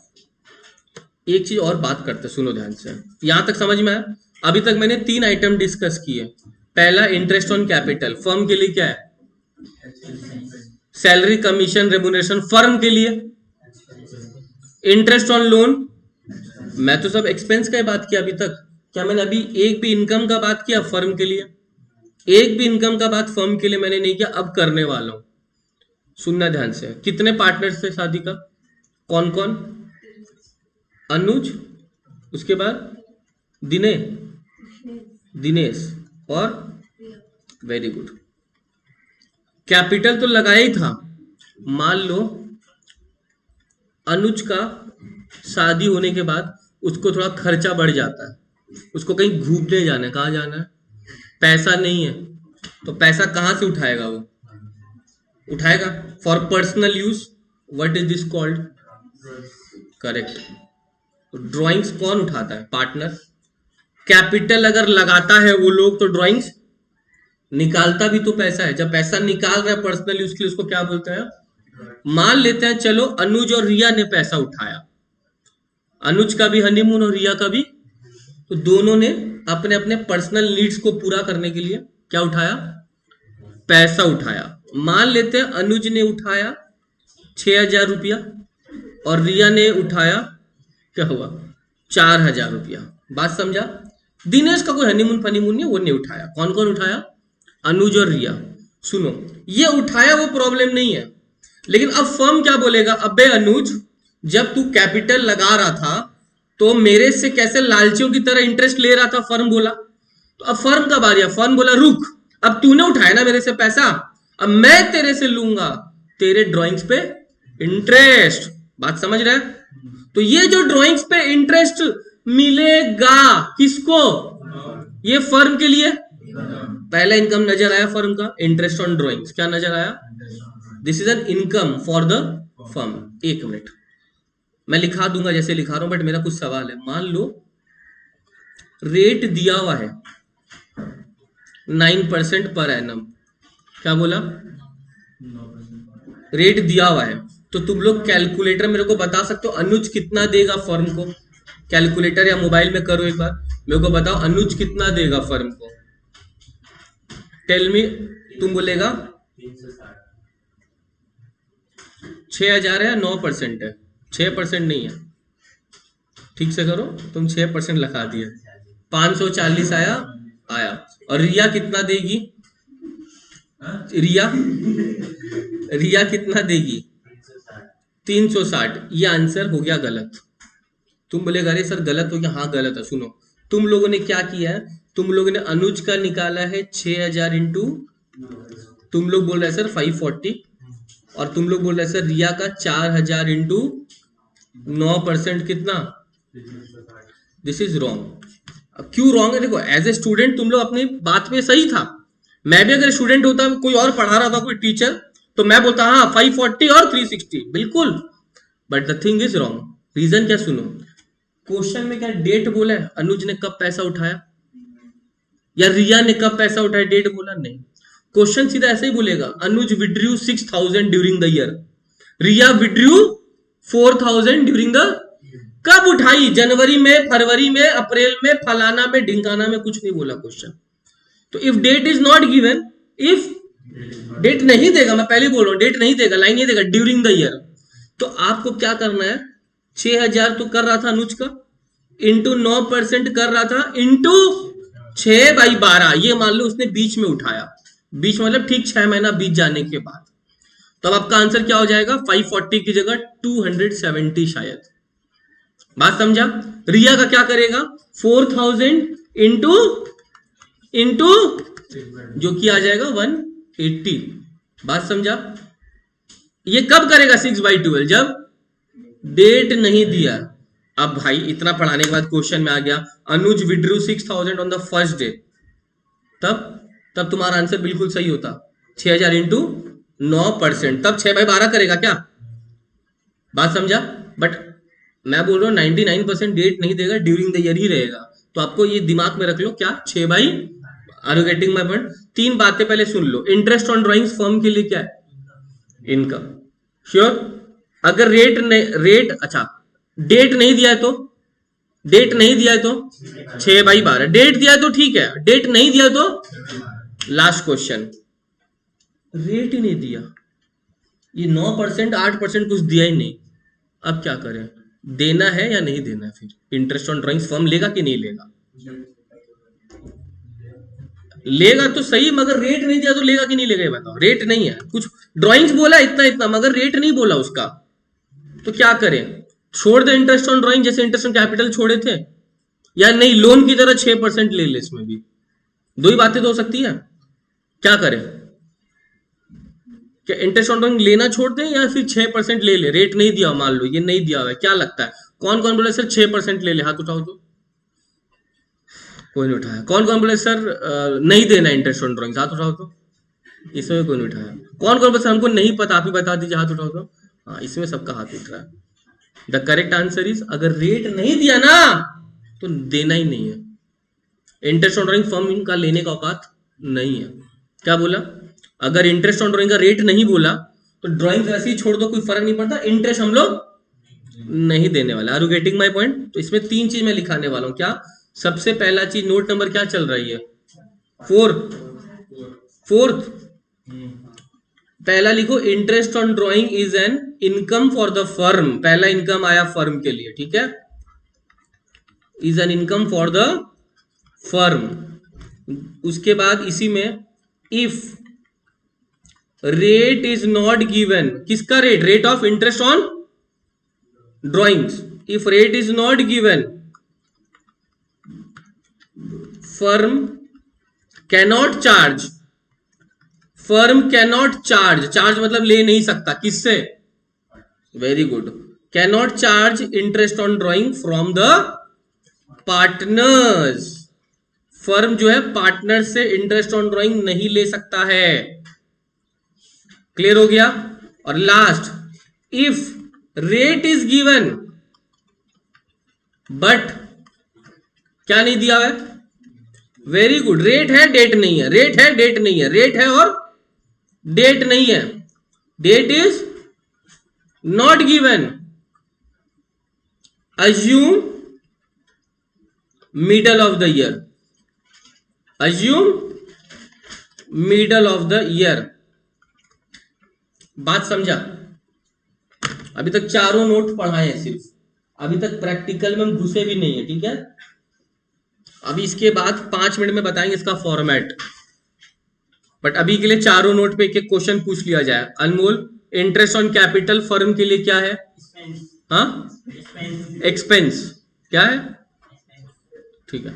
एक चीज और बात करते, सुनो ध्यान से, यहां तक समझ में आया। अभी तक मैंने 3 आइटम डिस्कस किए। पहला इंटरेस्ट ऑन कैपिटल, फर्म के लिए क्या है, सैलरी, कमीशन, रेम्युनरेशन, फर्म के लिए। इंटरेस्ट ऑन लोन, मैं तो सब एक्सपेंस का ही बात किया अभी तक। क्या मैंने अभी एक भी इनकम का बात किया फर्म के लिए, एक भी इनकम का बात फर्म के लिए मैंने नहीं किया, अब करने वाला हूं। सुनना ध्यान से, कितने पार्टनर्स थे शादी का, कौन कौन, अनुज, उसके बाद दिनेश और वेरी गुड। कैपिटल तो लगाया ही था। मान लो अनुज का शादी होने के बाद उसको थोड़ा खर्चा बढ़ जाता है, उसको कहीं घूमने जाना है, कहाँ जाना है, पैसा नहीं है, तो पैसा कहाँ से उठाएगा, वो उठाएगा for personal use. What is this called, correct. तो ड्राइंग्स कौन उठाता है, पार्टनर। कैपिटल अगर लगाता है वो लोग, तो ड्राइंग्स निकालता भी तो पैसा है। जब पैसा निकाल रहा है पर्सनल यूज के लिए, उसको क्या बोलते हैं। मान लेते हैं चलो अनुज और रिया ने पैसा उठाया, अनुज का भी हनीमून और रिया का भी, तो दोनों ने अपने अपने पर्सनल नीड्स को पूरा करने के लिए क्या उठाया, पैसा उठाया। मान लेते हैं अनुज ने उठाया 6,000 रुपया और रिया ने उठाया क्या हुआ 4,000 रुपया। बात समझा। दिनेश का कोई हनीमून फनीमून नहीं, वो नहीं उठाया। कौन कौन उठाया? अनुज और रिया। सुनो, ये उठाया वो प्रॉब्लम नहीं है, लेकिन अब फर्म क्या बोलेगा, अबे अनुज जब तू कैपिटल लगा रहा था तो मेरे से कैसे लालचियों की तरह इंटरेस्ट ले रहा था, फर्म बोला। तो अब फर्म कब आ रही है? फर्म बोला रुक, अब तूने उठाया ना मेरे से पैसा, अब मैं तेरे से लूंगा तेरे ड्राइंग्स पे इंटरेस्ट। बात समझ रहा है? तो ये जो ड्राइंग्स पे इंटरेस्ट मिलेगा किसको? ये फर्म के लिए पहला इनकम नजर आया फर्म का, इंटरेस्ट ऑन ड्राइंग्स। क्या नजर आया? This is an income for the firm. एक मिनट मैं लिखा दूंगा जैसे लिखा रहा हूं, बट मेरा कुछ सवाल है। मान लो रेट दिया हुआ है 9% पर एनम। क्या बोला? रेट दिया हुआ है, तो तुम लोग कैलकुलेटर मेरे को बता सकते हो अनुज कितना देगा फर्म को? कैलकुलेटर या मोबाइल में करो एक बार, मेरे को बताओ अनुज कितना देगा फर्म को। Tell me. तुम बोलेगा 6,000 है या 9% है? 6% नहीं है, ठीक से करो, तुम 6% लगा दिया। 540 आया। और रिया कितना देगी? रिया कितना देगी? 360। ये आंसर हो गया गलत। तुम बोलेगा अरे सर गलत हो गया। हाँ गलत है। सुनो, तुम लोगों ने क्या किया है, तुम लोगों ने अनुज का निकाला है 6,000 इंटू, तुम लोग बोल रहे हैं सर 540, और तुम लोग बोल रहे हैं सर रिया का 4,000 इंटू 9% कितना? This is wrong. क्यों रॉन्ग है? देखो एज ए स्टूडेंट तुम लोग अपनी बात पे सही था। मैं भी अगर स्टूडेंट होता, कोई और पढ़ा रहा था, कोई टीचर, तो मैं बोलता हाँ 540 और 360 बिल्कुल, but the thing is wrong. Reason क्या? सुनो, क्वेश्चन में क्या डेट बोला है? अनुज ने कब पैसा उठाया या रिया ने कब पैसा उठाया? डेट बोला नहीं। क्वेश्चन सीधा ऐसे ही बोलेगा, Anuj withdrew 6,000 during the year, Riya withdrew 4,000 during the. कब उठाई? जनवरी में, फरवरी में, अप्रैल में, फलाना में, ढिंकाना में, कुछ नहीं बोला क्वेश्चन। तो if date is not given, if date नहीं देगा, मैं पहले बोल रहा हूं डेट नहीं देगा, लाइन नहीं देगा, ड्यूरिंग द ईयर, तो आपको क्या करना है? 6,000 तो कर रहा था अनुज का, इंटू 9% कर रहा था, इंटू 6/12। ये मान लो उसने बीच में उठाया, बीच मतलब ठीक 6 महीना बीत जाने के बाद, तब आपका आंसर क्या हो जाएगा? 540 की जगह 270 शायद। बात समझा? रिया का क्या करेगा? 4,000 इंटू जो कि आ जाएगा 180। बात समझा? ये कब करेगा 6/12? जब डेट नहीं दिया। अब भाई इतना पढ़ाने के बाद क्वेश्चन में आ गया Anuj withdrew 6,000 on the first day, तब तुम्हारा आंसर बिल्कुल सही होता। 6,000 इंटू 9%, तब 6/12 करेगा क्या? बात समझा? बट मैं बोल रहा हूं 99% डेट नहीं देगा, ड्यूरिंग द ईयर ही रहेगा। तो आपको ये दिमाग में रख लो, क्या 6/, are you getting my point? 3 बातें पहले सुन लो। इंटरेस्ट ऑन ड्राइंग्स फर्म के लिए क्या है? इनकम। श्योर? अगर रेट अच्छा डेट नहीं दिया है तो, डेट नहीं दिया है तो 6/12, डेट दिया है तो ठीक है, डेट नहीं दिया तो लास्ट क्वेश्चन, रेट ही नहीं दिया, ये 9% 8% कुछ दिया ही नहीं। अब क्या करें? देना है या नहीं देना है? फिर इंटरेस्ट ऑन ड्राइंग्स फर्म लेगा कि नहीं लेगा? लेगा तो सही, मगर रेट नहीं दिया तो लेगा कि नहीं लेगा? ये बताओ। रेट नहीं है, कुछ ड्राइंग्स बोला इतना इतना, मगर रेट नहीं बोला उसका, तो क्या करें? छोड़ दे इंटरेस्ट ऑन ड्राइंग, जैसे इंटरेस्ट ऑन कैपिटल छोड़े थे, या नहीं लोन की तरह 6% ले ले? इसमें भी दो ही बातें तो हो सकती है। क्या करें? क्या इंटरेस्ट ऑन ड्राइंग लेना छोड़ दें या फिर 6% ले ले? रेट नहीं दिया, मान लो ये नहीं दिया हुआ है, क्या लगता है? कौन कौन बोले सर 6% ले ले? हाथ उठाओ तो। कोई नहीं उठाया। कौन कौन बोले सर नहीं देना इंटरेस्ट ऑन ड्राइंग? हाथ उठाओ तो। इसमें कोई नहीं उठाया। कौन कौन बोले हमको नहीं पता, आप ही बता दीजिए? हाथ उठाओ तो। हाँ, इसमें सबका हाथ उठ रहा है। द करेक्ट आंसर इज, अगर रेट नहीं दिया ना तो देना ही नहीं है। इंटरेस्ट ऑन ड्राइंग फर्म का लेने का औकात नहीं है। क्या बोला? अगर इंटरेस्ट ऑन ड्राइंग का रेट नहीं बोला तो ड्राइंग ऐसे ही छोड़ दो, कोई फर्क नहीं पड़ता, इंटरेस्ट हम लोग नहीं देने वाला। Are you getting my point? तो इसमें 3 चीज मैं लिखाने वाला हूं। क्या? सबसे पहला चीज, नोट नंबर क्या चल रही है? 4th। पहला लिखो, interest on drawing is an income for the firm. पहला इनकम आया फर्म के लिए, ठीक है, is an income for the firm, उसके बाद इसी में if rate is not given, किसका rate? Rate of interest on drawings. If rate is not given, firm cannot charge, firm cannot charge, charge मतलब ले नहीं सकता, किससे? Very good, cannot charge interest on drawing from the partners. Firm जो है partner से interest on drawing नहीं ले सकता है। क्लियर हो गया? और last, if rate is given but क्या नहीं दिया है? वेरी गुड, रेट है डेट नहीं है, रेट है डेट नहीं है, रेट है और डेट नहीं है, date is not given, assume middle of the year, assume middle of the year. बात समझा? अभी तक चारों नोट पढ़ाए हैं सिर्फ, अभी तक प्रैक्टिकल में हम घुसे भी नहीं है, ठीक है? अभी इसके बाद 5 मिनट में बताएंगे इसका फॉर्मेट, बट अभी के लिए चारों नोट पे एक एक क्वेश्चन पूछ लिया जाए। अनमोल, इंटरेस्ट ऑन कैपिटल फर्म के लिए क्या है? हाँ, एक्सपेंस। क्या है? ठीक है।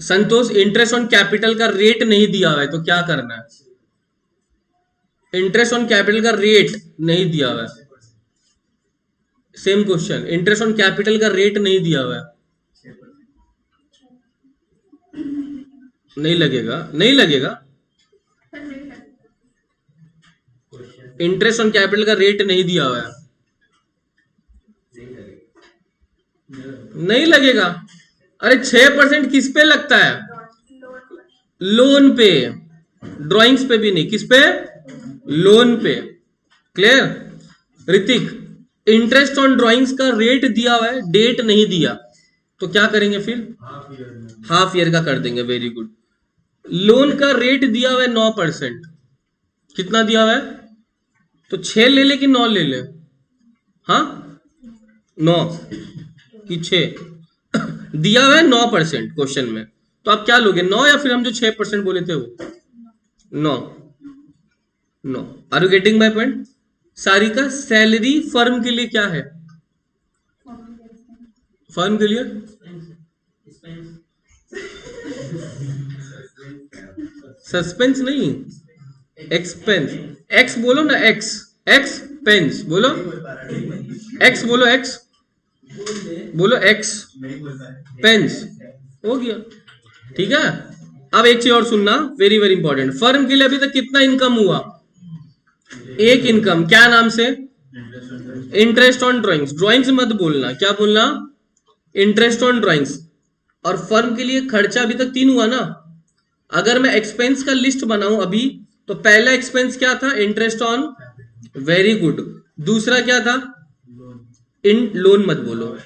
संतोष, इंटरेस्ट ऑन कैपिटल का रेट नहीं दिया हुआ है तो क्या करना है? इंटरेस्ट ऑन कैपिटल का रेट नहीं दिया हुआ है, same question, interest on capital का रेट नहीं दिया हुआ है, नहीं लगेगा, नहीं लगेगा। इंटरेस्ट ऑन कैपिटल का रेट नहीं दिया हुआ है, नहीं लगेगा। अरे 6% किस पे लगता है? लोन पे, ड्राइंग्स पे भी नहीं, किस पे? लोन पे। Clear? Hrithik, interest on drawings का रेट दिया हुआ है, डेट नहीं दिया, तो क्या करेंगे फिर? हाफ ईयर का कर देंगे। Very good. लोन का रेट दिया हुआ है 9%, कितना दिया हुआ है? तो 6 ले ले कि 9 ले ले? हाँ, 9 कि 6 दिया हुआ है 9% क्वेश्चन में, तो आप क्या लोगे? 9 या फिर हम जो 6% बोले थे वो? 9। Are you getting my point? Sarika, salary firm के लिए क्या है? फर्म के लिए सस्पेंस नहीं, एक्सपेंस। एक्स बोलो ना, एक्स, एक्सपेंस बोलो, एक्स बोलो, एक्स बोलो, एक्स पेंस, हो गया। ठीक है। अब एक चीज और सुनना, वेरी वेरी इंपॉर्टेंट। फर्म के लिए अभी तक कितना इनकम हुआ? एक इनकम, क्या नाम से? Interest on drawings. ड्राइंग्स मत बोलना, क्या बोलना? Interest on drawings. और फर्म के लिए खर्चा अभी तक 3 हुआ ना। अगर मैं एक्सपेंस का लिस्ट बनाऊं अभी, तो पहला एक्सपेंस क्या था? Interest on, very good. दूसरा क्या था? इन लोन मत बोलो,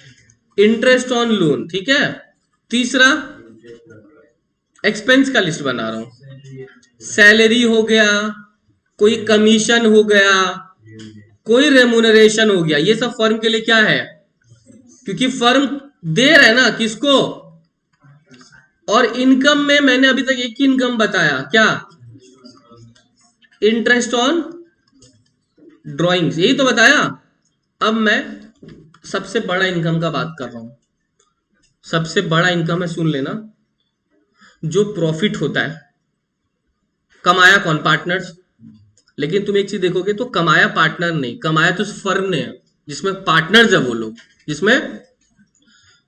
इंटरेस्ट ऑन लोन, ठीक है। तीसरा एक्सपेंस का लिस्ट बना रहा हूं, सैलरी हो गया, कोई कमीशन हो गया, कोई रेम्यूनरेशन हो गया, ये सब फर्म के लिए क्या है? क्योंकि फर्म दे रहा है ना किसको? और इनकम में मैंने अभी तक एक ही इनकम बताया, क्या? इंटरेस्ट ऑन ड्राइंग्स, यही तो बताया। अब मैं सबसे बड़ा इनकम का बात कर रहा हूं। सबसे बड़ा इनकम है, सुन लेना, जो प्रॉफिट होता है। कमाया कौन? पार्टनर्स। लेकिन तुम एक चीज देखोगे तो कमाया पार्टनर नहीं, कमाया तो फर्म ने है, जिसमें पार्टनर्स है वो लोग। जिसमें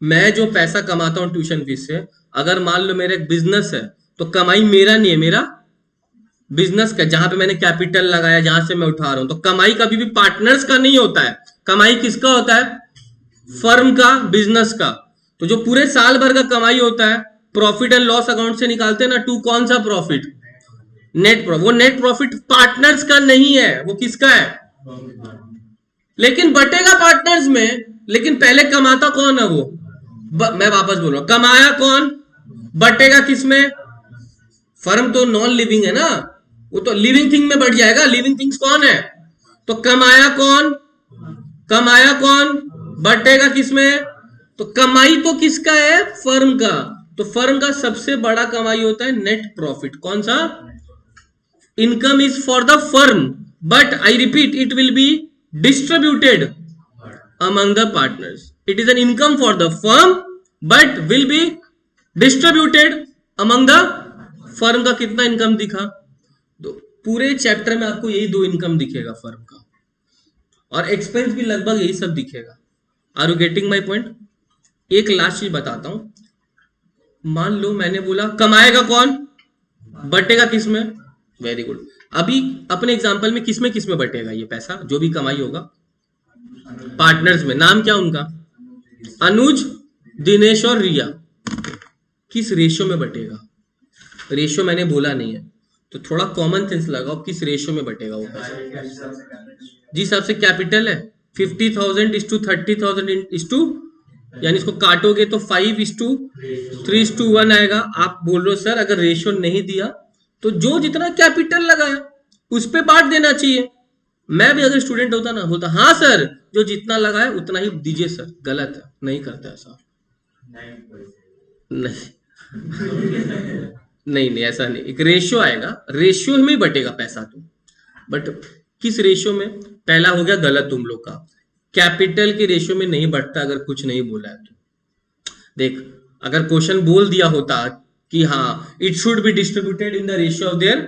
मैं जो पैसा कमाता हूं ट्यूशन फीस से, अगर मान लो मेरा एक बिजनेस है, तो कमाई मेरा नहीं है, मेरा बिजनेस का, जहां पे मैंने कैपिटल लगाया, जहां से मैं उठा रहा हूं। तो कमाई कभी भी पार्टनर्स का नहीं होता है, कमाई किसका होता है? फर्म का, बिजनेस का। तो जो पूरे साल भर का कमाई होता है, प्रॉफिट एंड लॉस अकाउंट से निकालते हैं ना, टू कौन सा प्रॉफिट? Net profit. वो नेट प्रॉफिट पार्टनर्स का नहीं है, वो किसका है? लेकिन बटेगा पार्टनर्स में। लेकिन पहले कमाता कौन है? वो मैं वापस बोल रहा हूं, कमाया कौन, बटेगा किसमें? फर्म तो नॉन लिविंग है ना, वो तो लिविंग थिंग में बढ़ जाएगा। लिविंग थिंग्स कौन है? तो कमाया कौन, कमाया कौन, बटेगा किसमें? तो कमाई तो किसका है? फर्म का। तो फर्म का सबसे बड़ा कमाई होता है नेट प्रॉफिट। कौन सा? Income is for the firm but I repeat it will be distributed among the partners. It is an income for the firm but will be distributed among the firm. का कितना income दिखा? तो पूरे chapter में आपको यही दो income दिखेगा फर्म का, और एक्सपेंस भी लगभग यही सब दिखेगा। Are you getting my point? एक लास्ट चीज बताता हूं। मान लो मैंने बोला कमाएगा कौन, बटेगा किसमें? Very good. अभी अपने एग्जांपल में किसमें बटेगा ये पैसा जो भी कमाई होगा? पार्टनर्स में। नाम क्या उनका? अनुज, दिनेश और रिया। किस रेशियो में बटेगा? रेशियो मैंने बोला नहीं है, तो थोड़ा कॉमन सेंस लगाओ, किस रेशियो में बटेगा वो पैसा? जिस हिसाब से कैपिटल है 50,000 इज टू 30,000 इज टू, यानी इसको काटोगे तो 5:3:1 आएगा। आप बोल रहे हो सर अगर रेशियो नहीं दिया तो जो जितना कैपिटल लगाया उस पे बांट देना चाहिए। मैं भी अगर स्टूडेंट होता ना बोलता हाँ सर जो जितना लगाया उतना ही दीजिए सर। गलत है, नहीं करता ऐसा। नहीं ऐसा नहीं। एक रेशियो आएगा, रेशियो में बटेगा पैसा तो, बट किस रेशियो में? पहला हो गया गलत तुम लोग का, कैपिटल के रेशियो में नहीं बढ़ता अगर कुछ नहीं बोला है तो। देख अगर क्वेश्चन बोल दिया होता कि हाँ it should be distributed in the ratio of their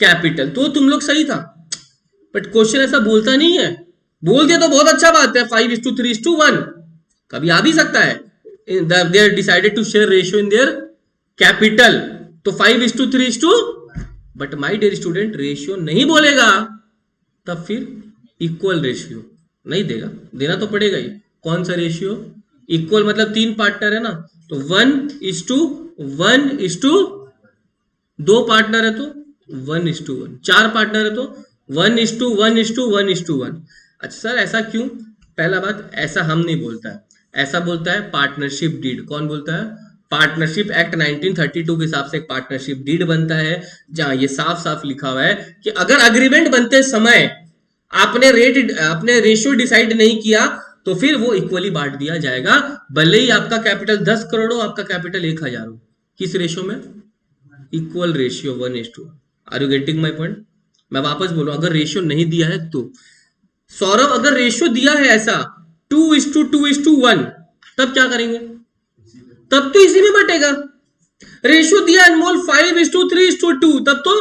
capital तो तुम लोग सही था, बट क्वेश्चन ऐसा बोलता नहीं है। बोल दिया तो बहुत अच्छा बात है 5:3:1 कभी आ भी सकता है। They are decided to share ratio in their capital तो 5:3:2, but my dear student ratio नहीं बोलेगा तब फिर इक्वल रेशियो नहीं देगा, देना तो पड़ेगा ही। कौन सा रेशियो? इक्वल मतलब 3 पार्टनर है ना, तो 1:1:2, 2 पार्टनर है तो 1:1, 4 पार्टनर है तो 1:1:1:1। अच्छा सर ऐसा क्यों? पहला बात ऐसा हम नहीं बोलता है, ऐसा बोलता है पार्टनरशिप डीड। कौन बोलता है? पार्टनरशिप एक्ट 1932 के हिसाब से एक पार्टनरशिप डीड बनता है जहां ये साफ साफ लिखा हुआ है कि अगर अग्रीमेंट बनते समय आपने रेशियो डिसाइड नहीं किया तो फिर वो इक्वली बांट दिया जाएगा, भले ही आपका कैपिटल 10 करोड़ हो, आपका कैपिटल 1,000 हो। किस रेशियो में? Equal ratio 1:2। Are you getting my point? मैं वापस बोलूं, अगर रेशियो नहीं दिया है तो सौरभ अगर रेशियो दिया है ऐसा 2:2:1 तब क्या करेंगे? तब तो इसी में बटेगा। रेशियो दिया अनमोल 5:3:2 तब तो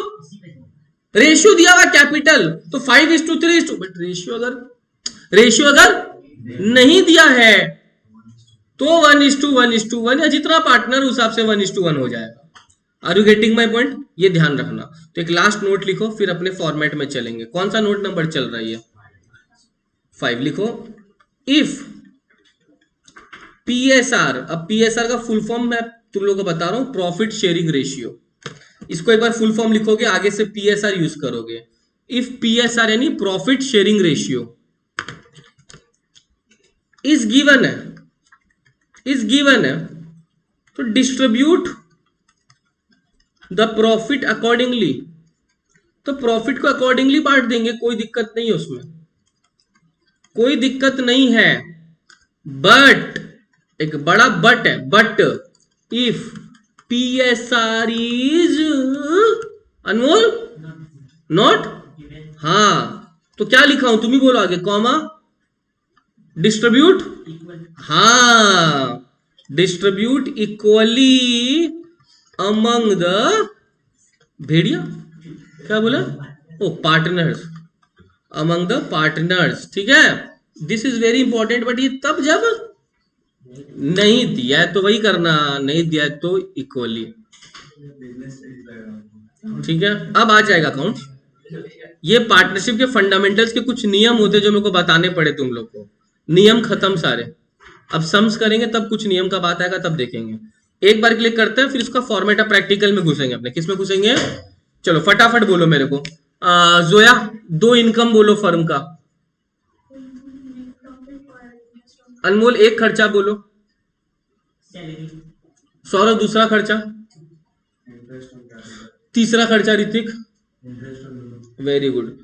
रेशियो दिया हुआ कैपिटल तो 5:3:2, बट रेशियो अगर नहीं दिया है तो 1:1:1 या जितना पार्टनर उस हिसाब से 1:1 हो जाएगा। Are you getting my point? ये ध्यान रखना। तो एक लास्ट नोट लिखो फिर अपने फॉर्मेट में चलेंगे। कौन सा नोट नंबर चल रहा है? 5 लिखो। इफ PSR, अब PSR का फुल फॉर्म मैं तुम लोगों को बता रहा हूं, प्रॉफिट शेयरिंग रेशियो। इसको एक बार फुल फॉर्म लिखोगे आगे से PSR यूज करोगे। इफ PSR यानी profit sharing ratio is given है तो डिस्ट्रीब्यूट द प्रॉफिट अकॉर्डिंगली। तो प्रॉफिट को अकॉर्डिंगली बांट देंगे, कोई दिक्कत नहीं है उसमें, कोई दिक्कत नहीं है। बट एक बड़ा बट है, but if PSR is Anmol not, हाँ तो क्या लिखा हूं तुम ही बोलो आगे, कॉमा डिस्ट्रीब्यूट, हाँ डिस्ट्रीब्यूट इक्वली अमंग द भेड़िया, क्या बोला? ओ पार्टनर्स, अमंग द पार्टनर्स। ठीक है, this is very important. But ये तब जब नहीं दिया है तो वही करना, नहीं दिया है तो इक्वली। ठीक है, अब आ जाएगा अकाउंट। ये पार्टनरशिप के फंडामेंटल्स के कुछ नियम होते जो मेरे को बताने पड़े तुम लोग को। नियम खत्म सारे, अब सम्स करेंगे तब कुछ नियम का बात आएगा तब देखेंगे। एक बार क्लिक करते हैं फिर इसका फॉर्मेट है प्रैक्टिकल में घुसेंगे अपने। किस में घुसेंगे? चलो फटाफट बोलो मेरे को। जोया 2 इनकम बोलो फर्म का। अनमोल 1 खर्चा बोलो। सौरभ दूसरा खर्चा। तीसरा खर्चा ऋतिक। Very good.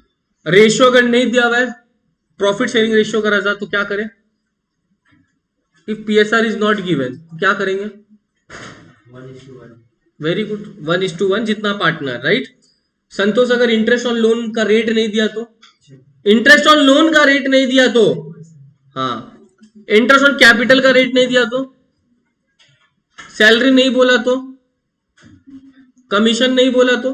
रेशियो अगर नहीं दिया हुआ है प्रॉफिट शेयरिंग रेशियो का रजा तो क्या करें? If PSR is not given क्या करेंगे? वेरी गुड, 1:1 जितना पार्टनर, राइट। संतोष अगर इंटरेस्ट ऑन लोन का रेट नहीं दिया तो, इंटरेस्ट ऑन लोन का रेट नहीं दिया तो, हाँ, इंटरेस्ट ऑन कैपिटल का रेट नहीं दिया तो, सैलरी नहीं बोला तो, कमीशन नहीं बोला तो,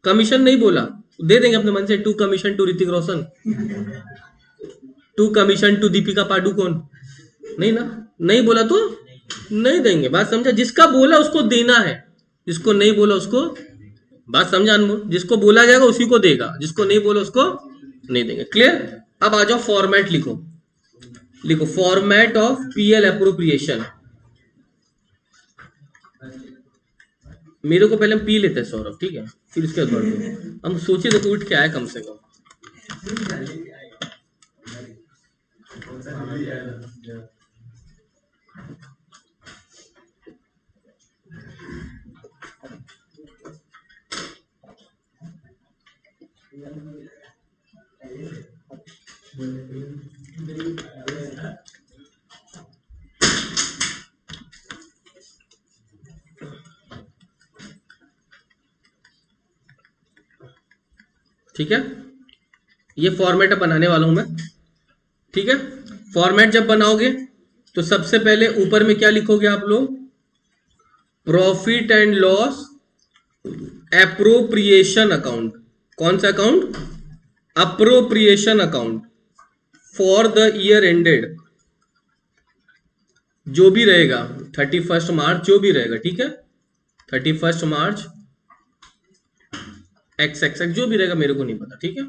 कमीशन नहीं बोला दे देंगे अपने मन से 2 commission to Hrithik Roshan, 2 commission to Deepika Padukone, नहीं ना, नहीं बोला तो नहीं देंगे। बात समझा, जिसका बोला उसको देना है, जिसको नहीं बोला उसको, बात समझा अनमोल, जिसको बोला जाएगा उसी को देगा, जिसको नहीं बोला उसको नहीं देंगे। क्लियर। अब आ जाओ फॉर्मेट लिखो, लिखो फॉर्मेट ऑफ पीएल अप्रोप्रिएशन। मेरे को पहले हम पी लेते हैं सौरभ, ठीक है, फिर उसके बाद बढ़ते हम सोचे तो उठ के आए कम से कम। ठीक है, ये फॉर्मेट बनाने वाला हूं मैं, ठीक है। फॉर्मेट जब बनाओगे तो सबसे पहले ऊपर में क्या लिखोगे आप लोग, profit and loss appropriation account. कौन सा account? Appropriation account for the year ended, जो भी रहेगा 31 मार्च, जो भी रहेगा, ठीक है, 31 मार्च एक्स जो भी रहेगा मेरे को नहीं पता, ठीक है।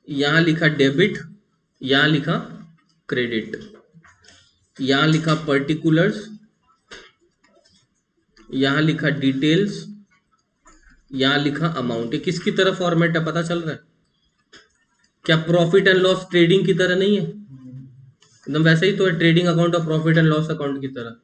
यहां लिखा डेबिट, यहां लिखा क्रेडिट, यहां लिखा पर्टिकुलर्स, यहां लिखा डिटेल्स, यहां लिखा अमाउंट। ये किसकी तरह फॉर्मेट है पता चल रहा है क्या? प्रॉफिट एंड लॉस ट्रेडिंग की तरह नहीं है, एकदम वैसे ही तो है, ट्रेडिंग अकाउंट और प्रॉफिट एंड लॉस अकाउंट की तरह।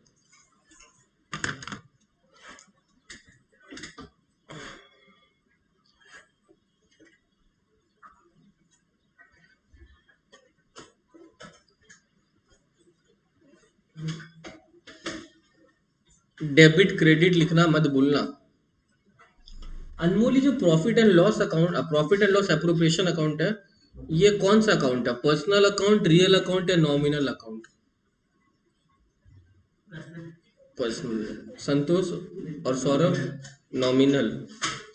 डेबिट क्रेडिट लिखना मत भूलना। अनमोल, जो profit and loss account, profit and loss appropriation account है, ये कौन सा अकाउंट है? पर्सनल अकाउंट, रियल अकाउंट या नॉमिनल अकाउंट? पर्सनल। संतोष और सौरभ नॉमिनल,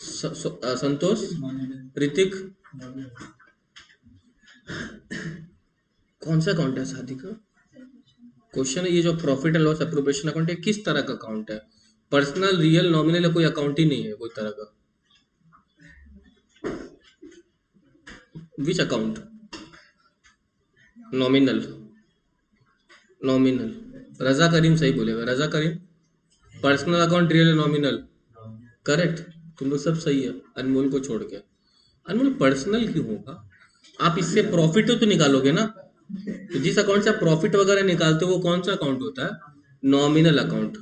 संतोष, ऋतिक कौन सा अकाउंट है शादी का? क्वेश्चन है ये जो profit and loss appropriation account है किस तरह का अकाउंट है? पर्सनल, रियल, नॉमिनल या कोई अकाउंट ही नहीं है कोई तरह का? Which account? Nominal, nominal. Raza Karim सही बोलेगा, Raza Karim. Personal account, real, nominal, correct. तुम लोग सब सही है अनमोल को छोड़ के। अनमोल पर्सनल क्यों होगा? आप इससे प्रॉफिट तो निकालोगे ना, तो जिस अकाउंट से आप प्रॉफिट वगैरह निकालते हो वो कौन सा अकाउंट होता है? Nominal account.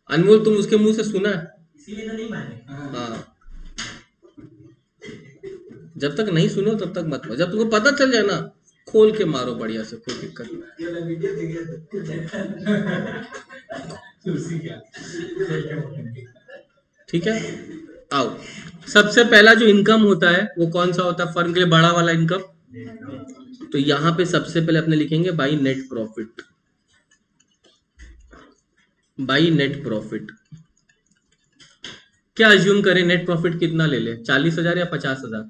अनमोल तुम उसके मुंह से सुना है, इसीलिए तो नहीं माने। हाँ, जब तक नहीं सुनो तब तक मत, जब तुमको पता चल जाए ना खोल के मारो बढ़िया से, कोई दिक्कत नहीं। ठीक है, आओ। सबसे पहला जो इनकम होता है वो कौन सा होता है फर्म के लिए? बड़ा वाला इनकम। तो यहां पे सबसे पहले अपने लिखेंगे by net profit, by net profit. क्या अज्यूम करें, नेट प्रॉफिट कितना ले ले? 40,000 या 50,000?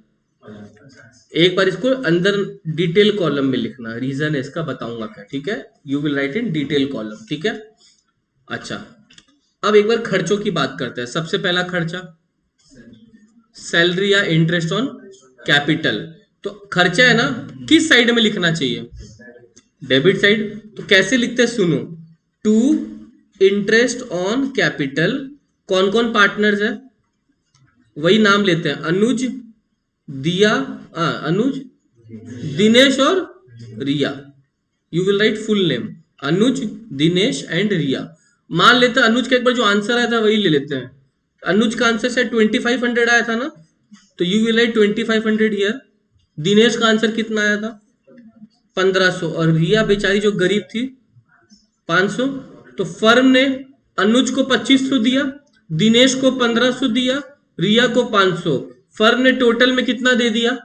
एक बार इसको अंदर डिटेल कॉलम में लिखना, रीजन है इसका बताऊंगा क्या, ठीक है। You will right in detail column, ठीक है। अच्छा, अब एक बार खर्चों की बात करते हैं। सबसे पहला खर्चा सैलरी या इंटरेस्ट ऑन कैपिटल। तो खर्चा है ना, किस साइड में लिखना चाहिए? Debit side. तो कैसे लिखते हैं सुनो, टू इंटरेस्ट ऑन कैपिटल। कौन कौन पार्टनर्स है? वही नाम लेते हैं, अनुज, दिया, अनुज, दिनेश और Riya. You will write full name, Anuj, Dinesh and Riya. मान लेते हैं अनुज का एक बार जो आंसर आया था वही ले लेते हैं। अनुज का आंसर शायद 2500 आया था ना, तो you will right 2500 here. Dinesh का आंसर कितना आया था 1500, और रिया बेचारी जो गरीब थी 500। तो फर्म ने अनुज को 2500 दिया, दिनेश को 1500 दिया, रिया को 500। फर्म ने टोटल में कितना दे दिया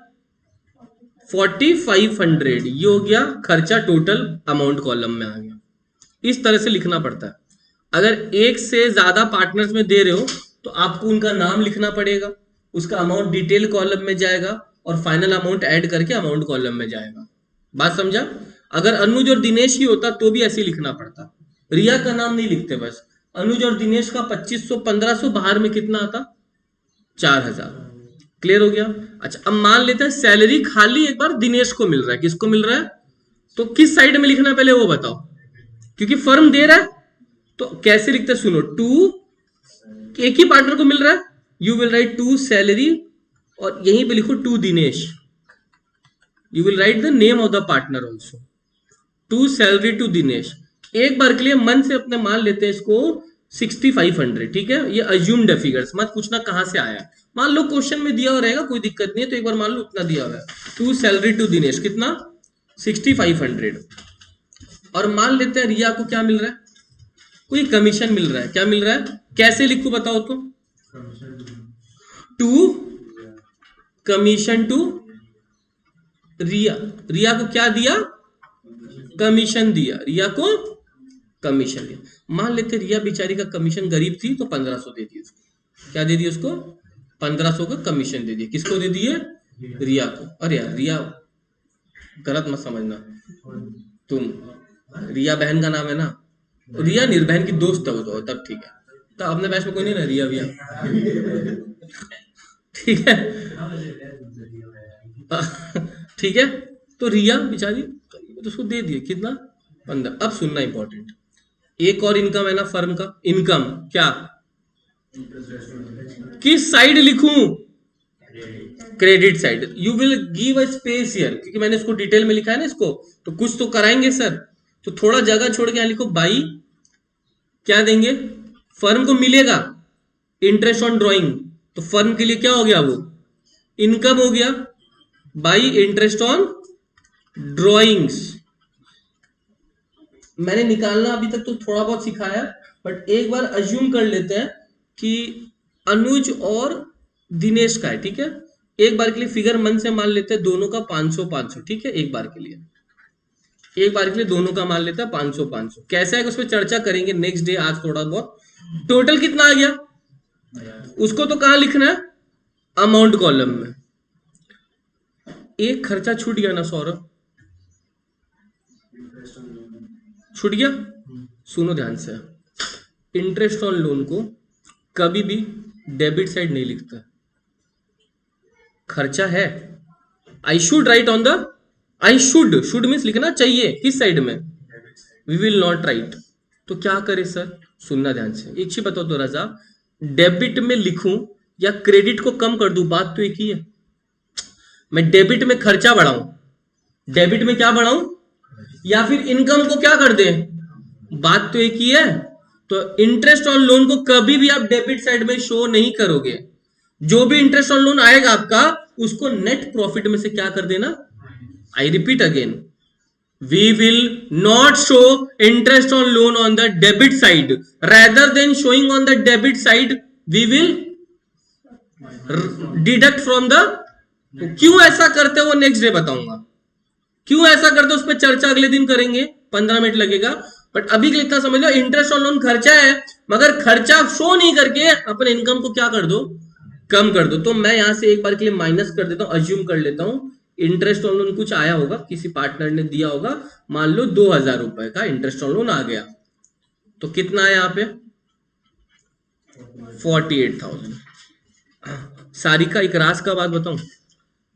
4500। ये हो गया खर्चा, टोटल अमाउंट कॉलम में आ गया। इस तरह से लिखना पड़ता है। अगर एक से ज्यादा पार्टनर्स में दे रहे हो तो आपको उनका नाम लिखना पड़ेगा, उसका अमाउंट डिटेल कॉलम में जाएगा और फाइनल अमाउंट ऐड करके अमाउंट कॉलम में जाएगा। बात समझा? अगर अनुज और दिनेश ही होता तो भी ऐसे ही लिखना पड़ता। रिया का नाम नहीं लिखते, बस अनुज और दिनेश का 2500 1500, बाहर में कितना आता 4000। क्लियर हो गया? अच्छा, अब मान लेते हैं सैलरी खाली एक बार दिनेश को मिल रहा है। किसको मिल रहा है? तो किस साइड में लिखना है पहले वो बताओ, क्योंकि फर्म दे रहा है तो कैसे लिखते हैं सुनो। टू, एक ही पार्टनर को मिल रहा है, you will write to salary, और यहीं पे लिखो to Dinesh. You will write the name of the partner also, to salary to Dinesh. एक बार के लिए मन से अपने मान लेते हैं इसको 6500, ठीक है? ये अज्यूम्ड है फिगर्स, मत पूछना कहां से आया। मान लो क्वेश्चन में दिया हुआ रहेगा, कोई दिक्कत नहीं है, तो एक बार मान लो उतना दिया हुआ है। टू सैलरी टू दिनेश कितना 6500। और मान लेते हैं रिया को क्या मिल रहा है, कोई कमीशन मिल रहा है। क्या मिल रहा है? कैसे लिखूं बताओ तो? टू कमीशन टू रिया। रिया को क्या दिया? कमीशन दिया। रिया को कमीशन दिया। मान लेते रिया बेचारी का कमीशन गरीब थी तो 1500 दे दिए उसको। क्या दे दिया उसको? 1500 का कमीशन दे दिया। किसको दे दिए? रिया को। अरे यार रिया गलत मत समझना, तुम रिया बहन का नाम है ना, रिया निर्बहन की दोस्त है वो तो, तब ठीक है। तो अपने बैच में कोई नहीं ना रिया विया, ठीक है? ठीक है, तो रिया बेचारी तो उसको दे दिए कितना 15। अब सुनना इंपॉर्टेंट, एक और इनकम है ना फर्म का। इनकम क्या, किस साइड लिखूं? Credit side. You will give a space here, क्योंकि मैंने इसको डिटेल में लिखा है ना इसको, तो कुछ तो कराएंगे सर, तो थोड़ा जगह छोड़ के यहां लिखो बाई क्या देंगे, फर्म को मिलेगा इंटरेस्ट ऑन ड्रॉइंग, तो फर्म के लिए क्या हो गया वो इनकम हो गया, बाई इंटरेस्ट ऑन ड्रॉइंग्स। मैंने निकालना अभी तक तो थोड़ा बहुत सिखाया, बट एक बार अज्यूम कर लेते हैं कि अनुज और दिनेश का है, ठीक है? एक बार के लिए फिगर मन से मान लेते हैं दोनों का 500-500, ठीक है? एक बार के लिए दोनों का मान लेते हैं 500-500। कैसे है उस पर चर्चा करेंगे नेक्स्ट डे, आज थोड़ा बहुत। टोटल कितना आ गया उसको तो कहां लिखना है? अमाउंट कॉलम में। एक खर्चा छूट गया ना सौरभ, छूट गया। सुनो ध्यान से, इंटरेस्ट ऑन लोन को कभी भी डेबिट साइड नहीं लिखता। खर्चा है, I should write on the, I should means लिखना चाहिए किस साइड में, वी विल नॉट राइट। तो क्या करे सर, सुनना ध्यान से। एक चीज बताओ तो रजा, डेबिट में लिखूं या क्रेडिट को कम कर दूं, बात तो एक ही है। मैं डेबिट में खर्चा बढ़ाऊं, डेबिट में क्या बढ़ाऊं, या फिर इनकम को क्या कर दे, बात तो एक ही है। तो इंटरेस्ट ऑन लोन को कभी भी आप डेबिट साइड में शो नहीं करोगे। जो भी इंटरेस्ट ऑन लोन आएगा आपका, उसको नेट प्रॉफिट में से क्या कर देना। I repeat again, we will not show interest on loan on the debit side, rather than showing on the debit side we will deduct from the। क्यों ऐसा करते हो वो नेक्स्ट डे बताऊंगा, क्यों ऐसा करते हो उस पर चर्चा अगले दिन करेंगे, 15 मिनट लगेगा। बट अभी के लिए इतना समझ लो, इंटरेस्ट ऑन लोन खर्चा है, मगर खर्चा शो नहीं करके अपने इनकम को क्या कर दो, कम कर दो। तो मैं यहां से एक बार के लिए माइनस कर देता हूं, अज्यूम कर लेता हूं इंटरेस्ट ऑन लोन कुछ आया होगा, किसी पार्टनर ने दिया होगा, मान लो 2000 रुपए का इंटरेस्ट ऑन लोन आ गया। तो कितना है यहाँ पे 48,000। सारिका एक राज का बात बताऊं,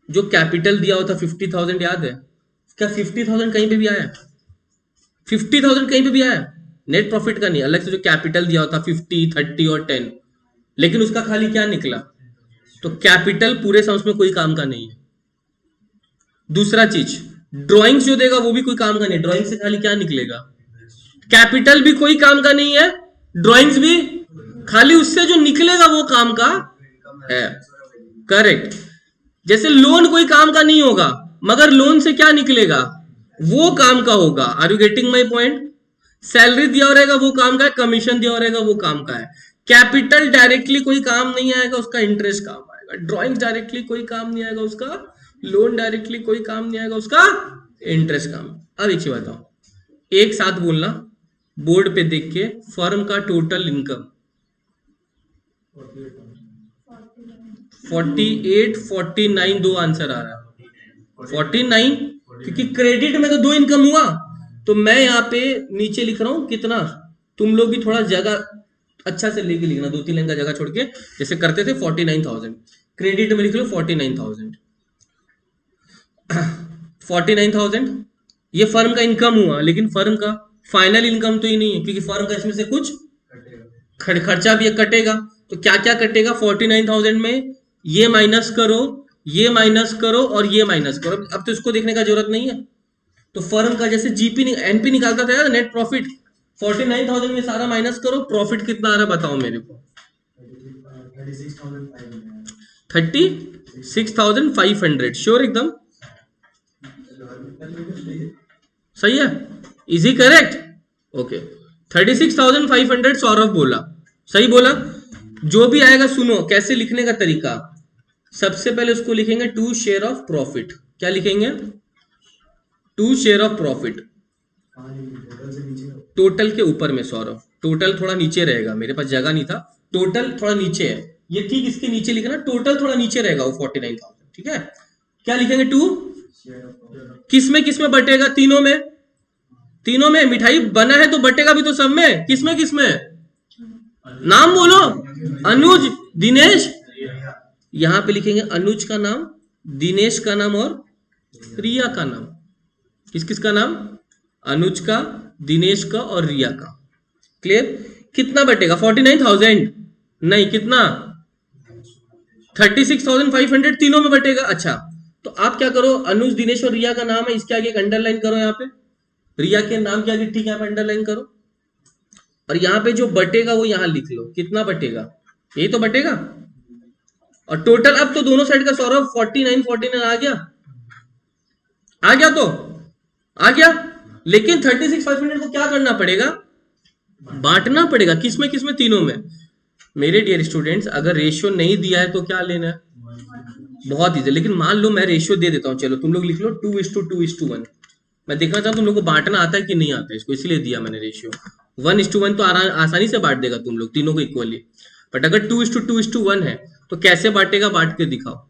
जो कैपिटल दिया हुआ था 50,000 याद है क्या? 50,000 कहीं पे भी आया? 50,000 कहीं पे भी आया? नेट प्रॉफिट का नहीं, अलग से जो कैपिटल दिया हुआ था 50, 30 और 10, लेकिन उसका खाली क्या निकला? तो कैपिटल पूरे समझ में कोई काम का नहीं है। दूसरा चीज, ड्राइंग्स जो देगा वो भी कोई काम का नहीं, ड्राइंग से खाली क्या निकलेगा, कैपिटल भी कोई काम का नहीं है, ड्राइंग्स भी, खाली उससे जो निकलेगा वो काम का है। करेक्ट। जैसे लोन कोई काम का नहीं होगा, मगर लोन से क्या निकलेगा, वो काम का होगा। Are you getting my point? Salary दिया रहेगा वो काम का है, कमीशन दिया रहेगा वो काम का है। कैपिटल डायरेक्टली कोई काम नहीं आएगा, उसका इंटरेस्ट काम आएगा। ड्राइंग डायरेक्टली कोई काम नहीं आएगा उसका, लोन डायरेक्टली कोई काम नहीं आएगा उसका, इंटरेस्ट काम। अब एक चीज बताओ, एक साथ बोलना बोर्ड पे देख के, फर्म का टोटल इनकम 48, 49, दो आंसर आ रहा है 49, क्योंकि क्रेडिट में तो दो इनकम हुआ, तो मैं यहाँ पे नीचे लिख रहा हूं कितना। तुम लोग भी थोड़ा जगह अच्छा से लेके लिखना, 2-3 लाइन का जगह छोड़ के, जैसे करते थे 49,000, क्रेडिट में लिख लो 49,000। 49,000 ये फर्म का इनकम हुआ, लेकिन फर्म का फाइनल इनकम तो ही नहीं है, क्योंकि फर्म का इसमें से कुछ खर्चा भी कटेगा। तो क्या क्या कटेगा 49,000 में, ये माइनस करो, ये माइनस करो और ये माइनस करो। अब तो इसको देखने का जरूरत नहीं है। तो फर्म का जैसे जीपी एनपी निकालता था यार, नेट प्रॉफिट, 49,000 में सारा माइनस करो, प्रॉफिट कितना आ रहा है बताओ मेरे को। 36,500 श्योर, एकदम सही है, इजी, करेक्ट, ओके। 36,500 सौरभ बोला, सही बोला। जो भी आएगा सुनो कैसे लिखने का तरीका। सबसे पहले उसको लिखेंगे टू शेयर ऑफ प्रॉफिट। क्या लिखेंगे, to share of profit. Total के ऊपर में सौरभ, टोटल थोड़ा नीचे रहेगा, मेरे पास जगह नहीं था, टोटल थोड़ा नीचे है, ये ठीक इसके नीचे लिखना, टोटल थोड़ा नीचे रहेगा वो 49,000, ठीक है। क्या लिखेंगे, टू, किसमें बटेगा, तीनों में, तीनों में। मिठाई बना है तो बटेगा भी तो सब में, किसमें नाम बोलो, अनुज, दिनेश। यहां पे लिखेंगे अनुज का नाम, दिनेश का नाम और रिया का नाम। किस का नाम, अनुज का, दिनेश का और रिया का। क्लियर। कितना बटेगा 49,000 नहीं, कितना 36,500 तीनों में बटेगा। अच्छा, तो आप क्या करो, अनुज, दिनेश और रिया का नाम है, इसके आगे एक अंडरलाइन करो, यहाँ पे रिया के नाम के आगे, ठीक है, यहाँ पे अंडरलाइन करो, और यहाँ पे जो बटेगा वो यहाँ लिख लो, कितना बटेगा, यही तो बटेगा। और टोटल अब तो दोनों साइड का सौरभ 49 आ गया, तो आ गया। लेकिन 36,500 को क्या करना पड़ेगा, बांटना पड़ेगा, किसमें तीनों में। मेरे डियर स्टूडेंट्स, अगर रेशियो नहीं दिया है तो क्या लेना है, बहुत इजी। लेकिन मान लो मैं रेशियो दे देता हूं, चलो तुम लोग लिख लो 2:2:1। मैं देखना चाहता हूं तुम लोग को बांटना आता है कि नहीं आता है, इसको इसलिए दिया मैंने रेशियो। 1:1 तो आसानी से बांट देगा तुम लोग तीनों को इक्वली, बट अगर 2:2:1 है तो कैसे बांटेगा, बांट के दिखाओ।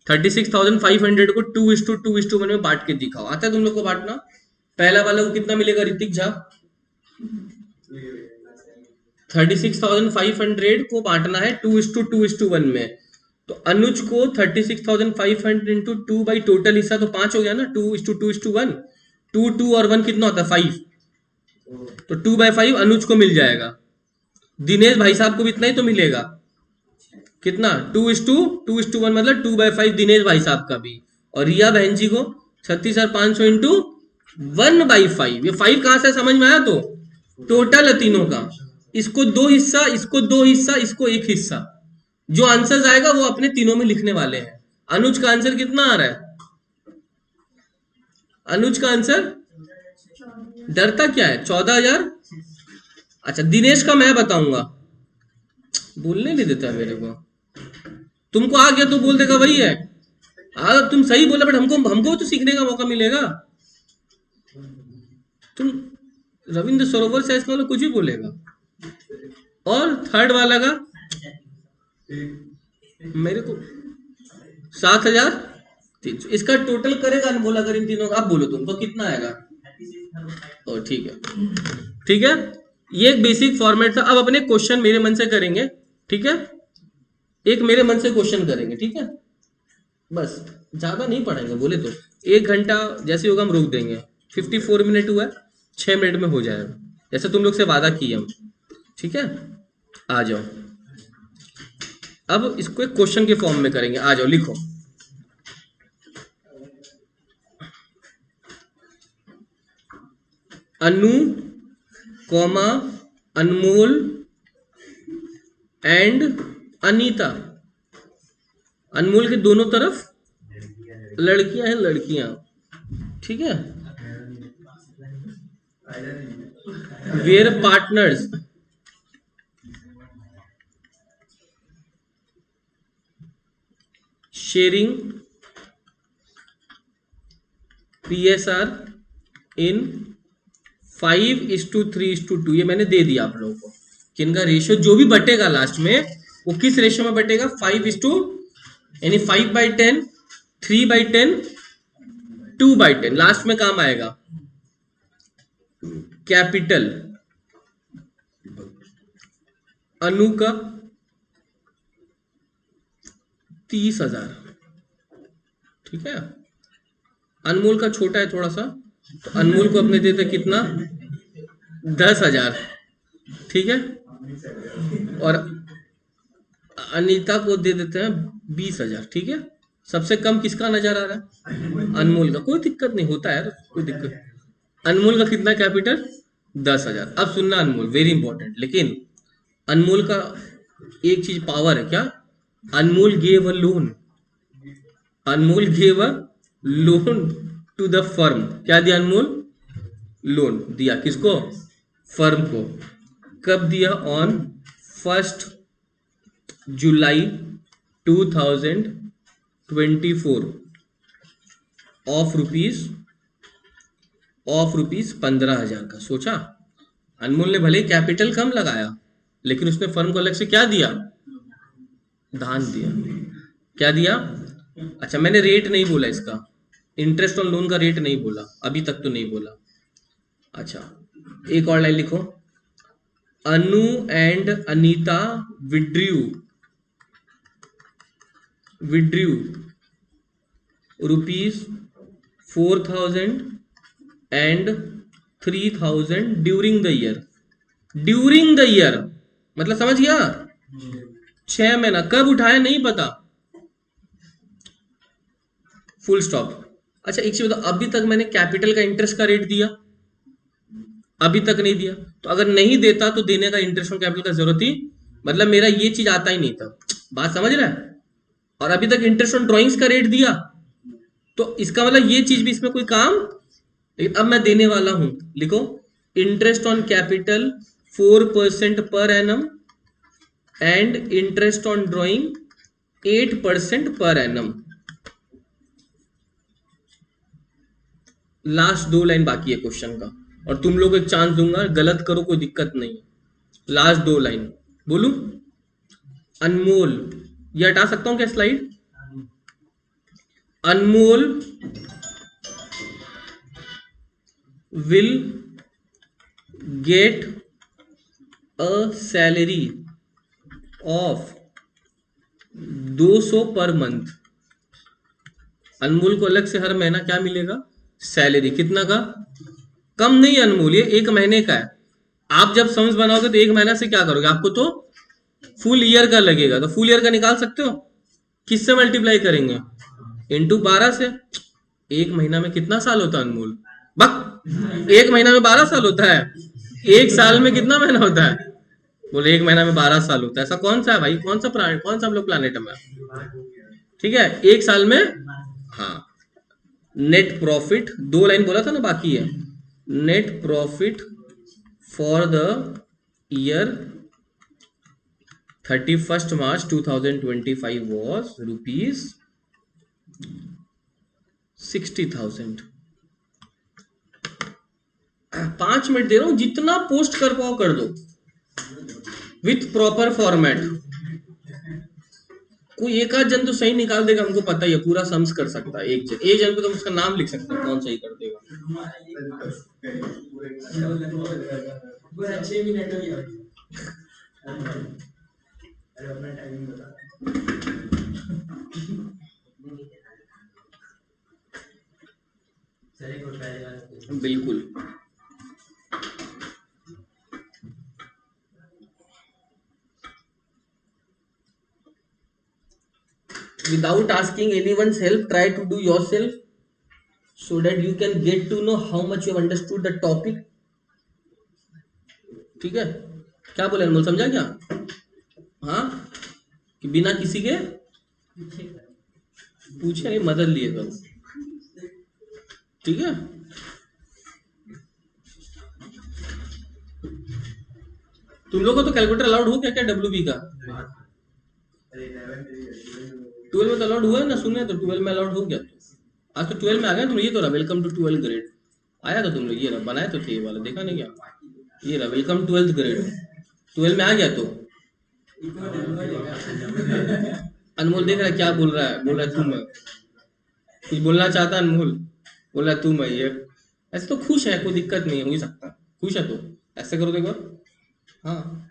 36,500 को 2:2:1 में बांट के दिखाओ। आता है तुम लोग को बांटना। पहला वाला को कितना मिलेगा ऋतिक झा, 36,500 को बांटना है 2:2:1 में। तो अनुज को 36,500 इंटू 2 बाई टोटल हिस्सा तो 5 हो गया ना, 2:2:1। 2 और 1 कितना होता है 5, तो 2/5 अनुज को मिल जाएगा। दिनेश भाई साहब को भी इतना ही तो मिलेगा, कितना 2:2:1 मतलब 2/5 दिनेश भाई साहब का भी। और रिया बहन जी को 36,500 इंटू 1/5। ये 5 कहां से समझ में आया, तो टोटल है तीनों का, इसको 2 हिस्सा, इसको 2 हिस्सा, इसको 1 हिस्सा। जो आंसर आएगा वो अपने तीनों में लिखने वाले हैं। अनुज का आंसर कितना आ रहा है, अनुज का आंसर, डरता क्या है, 14,000। अच्छा, दिनेश का मैं बताऊंगा, बोलने नहीं देता मेरे को। तुमको आ गया तो बोल देगा वही है, तुम सही बोला, बट हमको तो सीखने का मौका मिलेगा। तुम रविंद्र सरोवर से इसका कुछ भी बोलेगा। और थर्ड वाला का मेरे को 7,300, इसका टोटल करेगा बोला, अगर इन तीनों का आप बोलो तुमको कितना आएगा। और ठीक है, ये एक बेसिक फॉर्मेट था। अब अपने क्वेश्चन मेरे मन से करेंगे, ठीक है, एक मेरे मन से क्वेश्चन करेंगे, ठीक है, बस ज्यादा नहीं पढ़ेंगे, बोले तो 1 घंटा जैसे होगा हम रोक देंगे। 54 मिनट हुआ है, 6 मिनट में हो जाएगा, जैसे तुम लोग से वादा किए हम, ठीक है। आ जाओ, अब इसको एक क्वेश्चन के फॉर्म में करेंगे, आ जाओ लिखो। अनु कॉमा अनमोल एंड अनीता। अनमोल के दोनों तरफ लड़कियां हैं, लड़कियां, ठीक है। वेयर पार्टनर्स शेयरिंग PSR इन 5:3:2। ये मैंने दे दिया आप लोगों को कि इनका रेशियो जो भी बटेगा लास्ट में वो किस रेशियो में बटेगा, 5 यानी 5/10, 3/10, 2/10। लास्ट में काम आएगा कैपिटल अनु का 30,000, ठीक है। अनमोल का छोटा है थोड़ा सा, तो अनमोल को अपने देते कितना, 10,000, ठीक है। और अनीता को दे देते हैं 20,000, ठीक है। सबसे कम किसका नजर आ रहा है, अनमोल का। कोई दिक्कत नहीं होता है, कोई दिक्कत। अनमोल का कितना कैपिटल, 10,000। अब सुनना अनमोल, वेरी इंपॉर्टेंट। लेकिन अनमोल का एक चीज पावर है, क्या, Anmol gave a loan. Anmol gave a loan to the firm. क्या दिया अनमोल, लोन दिया, किसको, फर्म को। कब दिया, ऑन 1 जुलाई 2024 ऑफ रुपीज 15,000 का। सोचा, अनमोल ने भले कैपिटल कम लगाया लेकिन उसने फर्म को अलग से क्या दिया, दान दिया। क्या दिया, अच्छा मैंने रेट नहीं बोला इसका, इंटरेस्ट ऑन लोन का रेट नहीं बोला अभी तक, तो नहीं बोला। अच्छा एक और लाइन लिखो, Anu and Anita withdrew ₹4,000 and 3,000 during the year. मतलब समझ गया, 6 महीना। कब उठाया नहीं पता, फुल स्टॉप। अच्छा एक चीज बताओ, अभी तक मैंने कैपिटल का इंटरेस्ट का रेट दिया, अभी तक नहीं दिया। तो अगर नहीं देता तो देने का इंटरेस्ट ऑन कैपिटल का जरूरत ही, मतलब मेरा ये चीज आता ही नहीं था, बात समझ रहा है। और अभी तक इंटरेस्ट ऑन ड्रॉइंग्स का रेट दिया, तो इसका मतलब ये चीज भी इसमें कोई काम। लेकिन अब मैं देने वाला हूं, लिखो, interest on capital 4% per annum and interest on drawing 8% per annum. Last 2 line बाकी है क्वेश्चन का, और तुम लोग एक चांस दूंगा, गलत करो कोई दिक्कत नहीं। लास्ट 2 लाइन बोलू, अनमोल, ये हटा सकता हूं क्या slide, Anmol will get a salary of 200 per month. अनमोल को अलग से हर महीना क्या मिलेगा, सैलरी। कितना का, कम नहीं अनमोल, ये 1 महीने का है। आप जब सम्स बनाओगे तो 1 महीना से क्या करोगे, आपको तो फुल ईयर का लगेगा। तो फुल ईयर का निकाल सकते हो, किससे मल्टीप्लाई करेंगे, इंटू 12 से। 1 महीना में कितना साल होता है अनमोल, बक 1 महीना में 12 साल होता है। 1 साल में कितना महीना होता है, बोले 1 महीना में 12 साल होता है। ऐसा कौन सा है भाई, कौन सा प्लानेट, कौन सा हम लोग प्लानेट में, ठीक है। 1 साल में, हाँ। नेट प्रॉफिट 2 लाइन बोला था ना, बाकी है। Net profit for the year 31 March 2025 was ₹60,000। 5 minute दे रहा हूं, जितना पोस्ट कर पाओ कर दो विथ प्रॉपर फॉर्मेट। कोई एक आध जन तो सही निकाल देगा, हमको पता ही है, पूरा सम्स कर सकता है। एक जन को तो उसका नाम लिख सकते हैं, कौन सही कर देगा। बिल्कुल। Without asking anyone's help, try to do yourself so that you can get to know how much you have understood the topic ठीक है, क्या बोले अनमोल, समझा क्या? हाँ, कि बिना किसी के पूछे नहीं मदद लिए करो, ठीक है। तुम लोगों को तो कैलकुलेटर अलाउड हो गया क्या डब्ल्यू का? 12 में तो अलाउड हुआ है ना, सुने तो 12 में अलाउड हो गया तो। आज तो 12 में आ गए तुम, ये तो रहा वेलकम टू 12 ग्रेड आया था तुम लोग, ये रहा बनाए तो थे ये वाला, देखा नहीं क्या? ये रहा वेलकम 12th ग्रेड, 12 में आ गया तो। अनमोल देख रहा है क्या बोल रहा है, बोल रहा है तुम कुछ बोलना चाहता है अनमोल, बोल रहा है तुम है ये। ऐसे तो खुश है, कोई दिक्कत नहीं है, हो ही सकता है, खुश है तो ऐसे करो देखो। हाँ,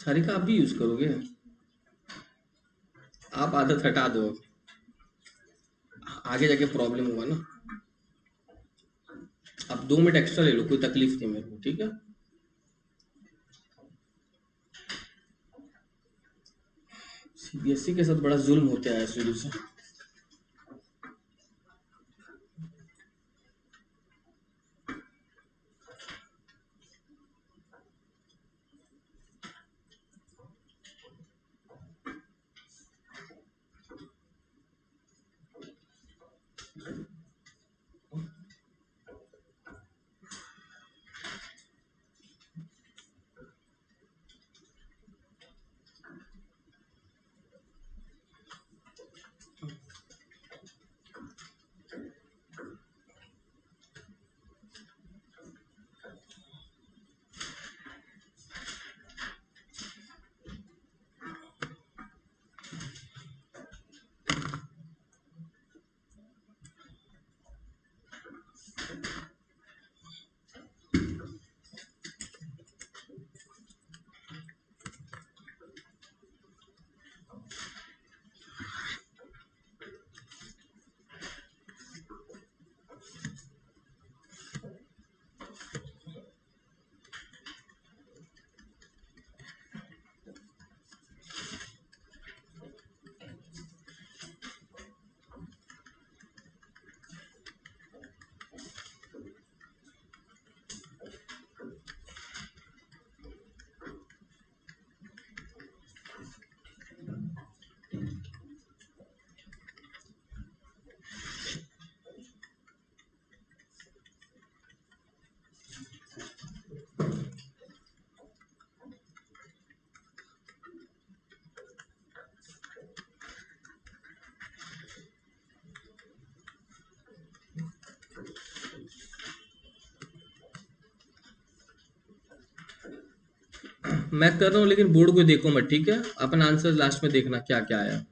सारी का आप भी यूज करोगे? आप आदत हटा दो, आगे जाके प्रॉब्लम होगा ना। आप 2 मिनट एक्स्ट्रा ले लो, कोई तकलीफ नहीं मेरे को, ठीक है। सीबीएसई के साथ बड़ा जुल्म होता है शुरू से। मैं कर रहा हूँ लेकिन बोर्ड को देखो मत, ठीक है, अपन आंसर लास्ट में देखना क्या क्या आया।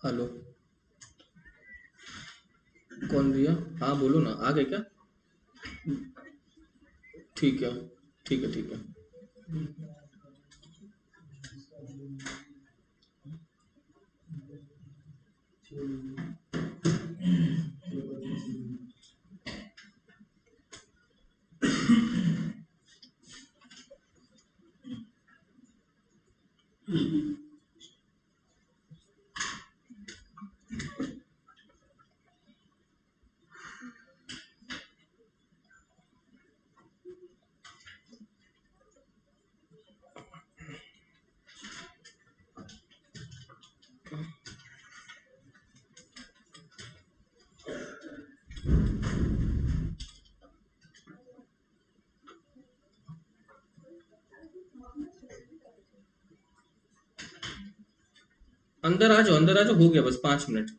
हेलो, कौन भैया? हाँ बोलो ना, आ गए क्या? ठीक है, ठीक है, ठीक है। अंदर आ जाओ, अंदर आ जाओ, हो गया बस 5 मिनट।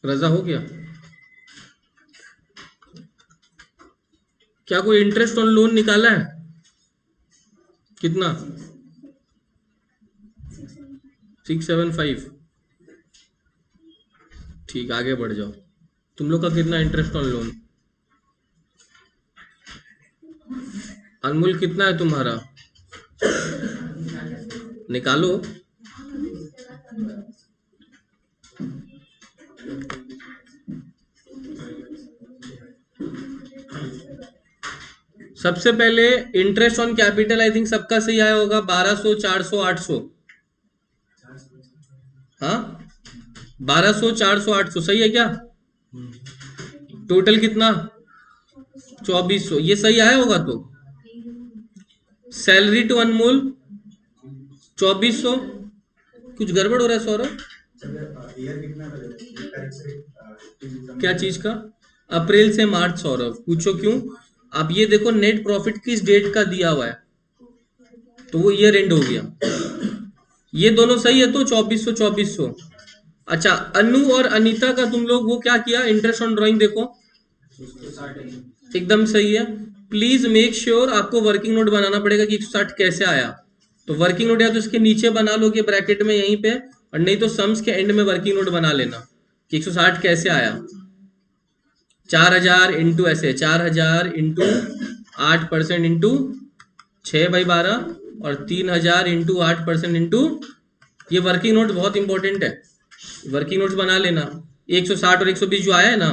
रजा हो गया? क्या कोई इंटरेस्ट ऑन लोन निकाला है? कितना? 675। ठीक, आगे बढ़ जाओ। तुम लोग का कितना इंटरेस्ट ऑन लोन? अनमोल कितना है तुम्हारा? निकालो। सबसे पहले interest on capital I think सबका सही आया होगा, 1200, 400, 800। हाँ, 1200, 400, 800 सही है क्या? टोटल कितना? 2400, ये सही आया होगा तो। सैलरी टू अनमोल 2400। कुछ गड़बड़ हो रहा है सौरभ? क्या चीज का? अप्रैल से मार्च सौरभ, पूछो क्यों? आप ये देखो नेट प्रॉफिट किस डेट का दिया हुआ है, तो वो ईयर एंड हो गया। ये दोनों सही है तो 2400, 2400। अच्छा, अनु और अनीता का तुम लोग वो क्या किया, इंटरेस्ट ऑन ड्राइंग देखो एकदम सही है। प्लीज मेक श्योर आपको वर्किंग नोट बनाना पड़ेगा कि 160 कैसे आया। तो वर्किंग नोट या तो इसके नीचे बना लोगे ब्रैकेट में यहीं पे, और नहीं तो सम्स के एंड में वर्किंग नोट बना लेना कि 160 कैसे आया। 4000 इंटू ऐसे 4000 इंटू 8% इंटू 6/12 और 3000 इंटू 8% इंटू, ये वर्किंग नोट बहुत इंपॉर्टेंट है, वर्किंग नोट्स बना लेना। 160 और 120 जो आया है ना,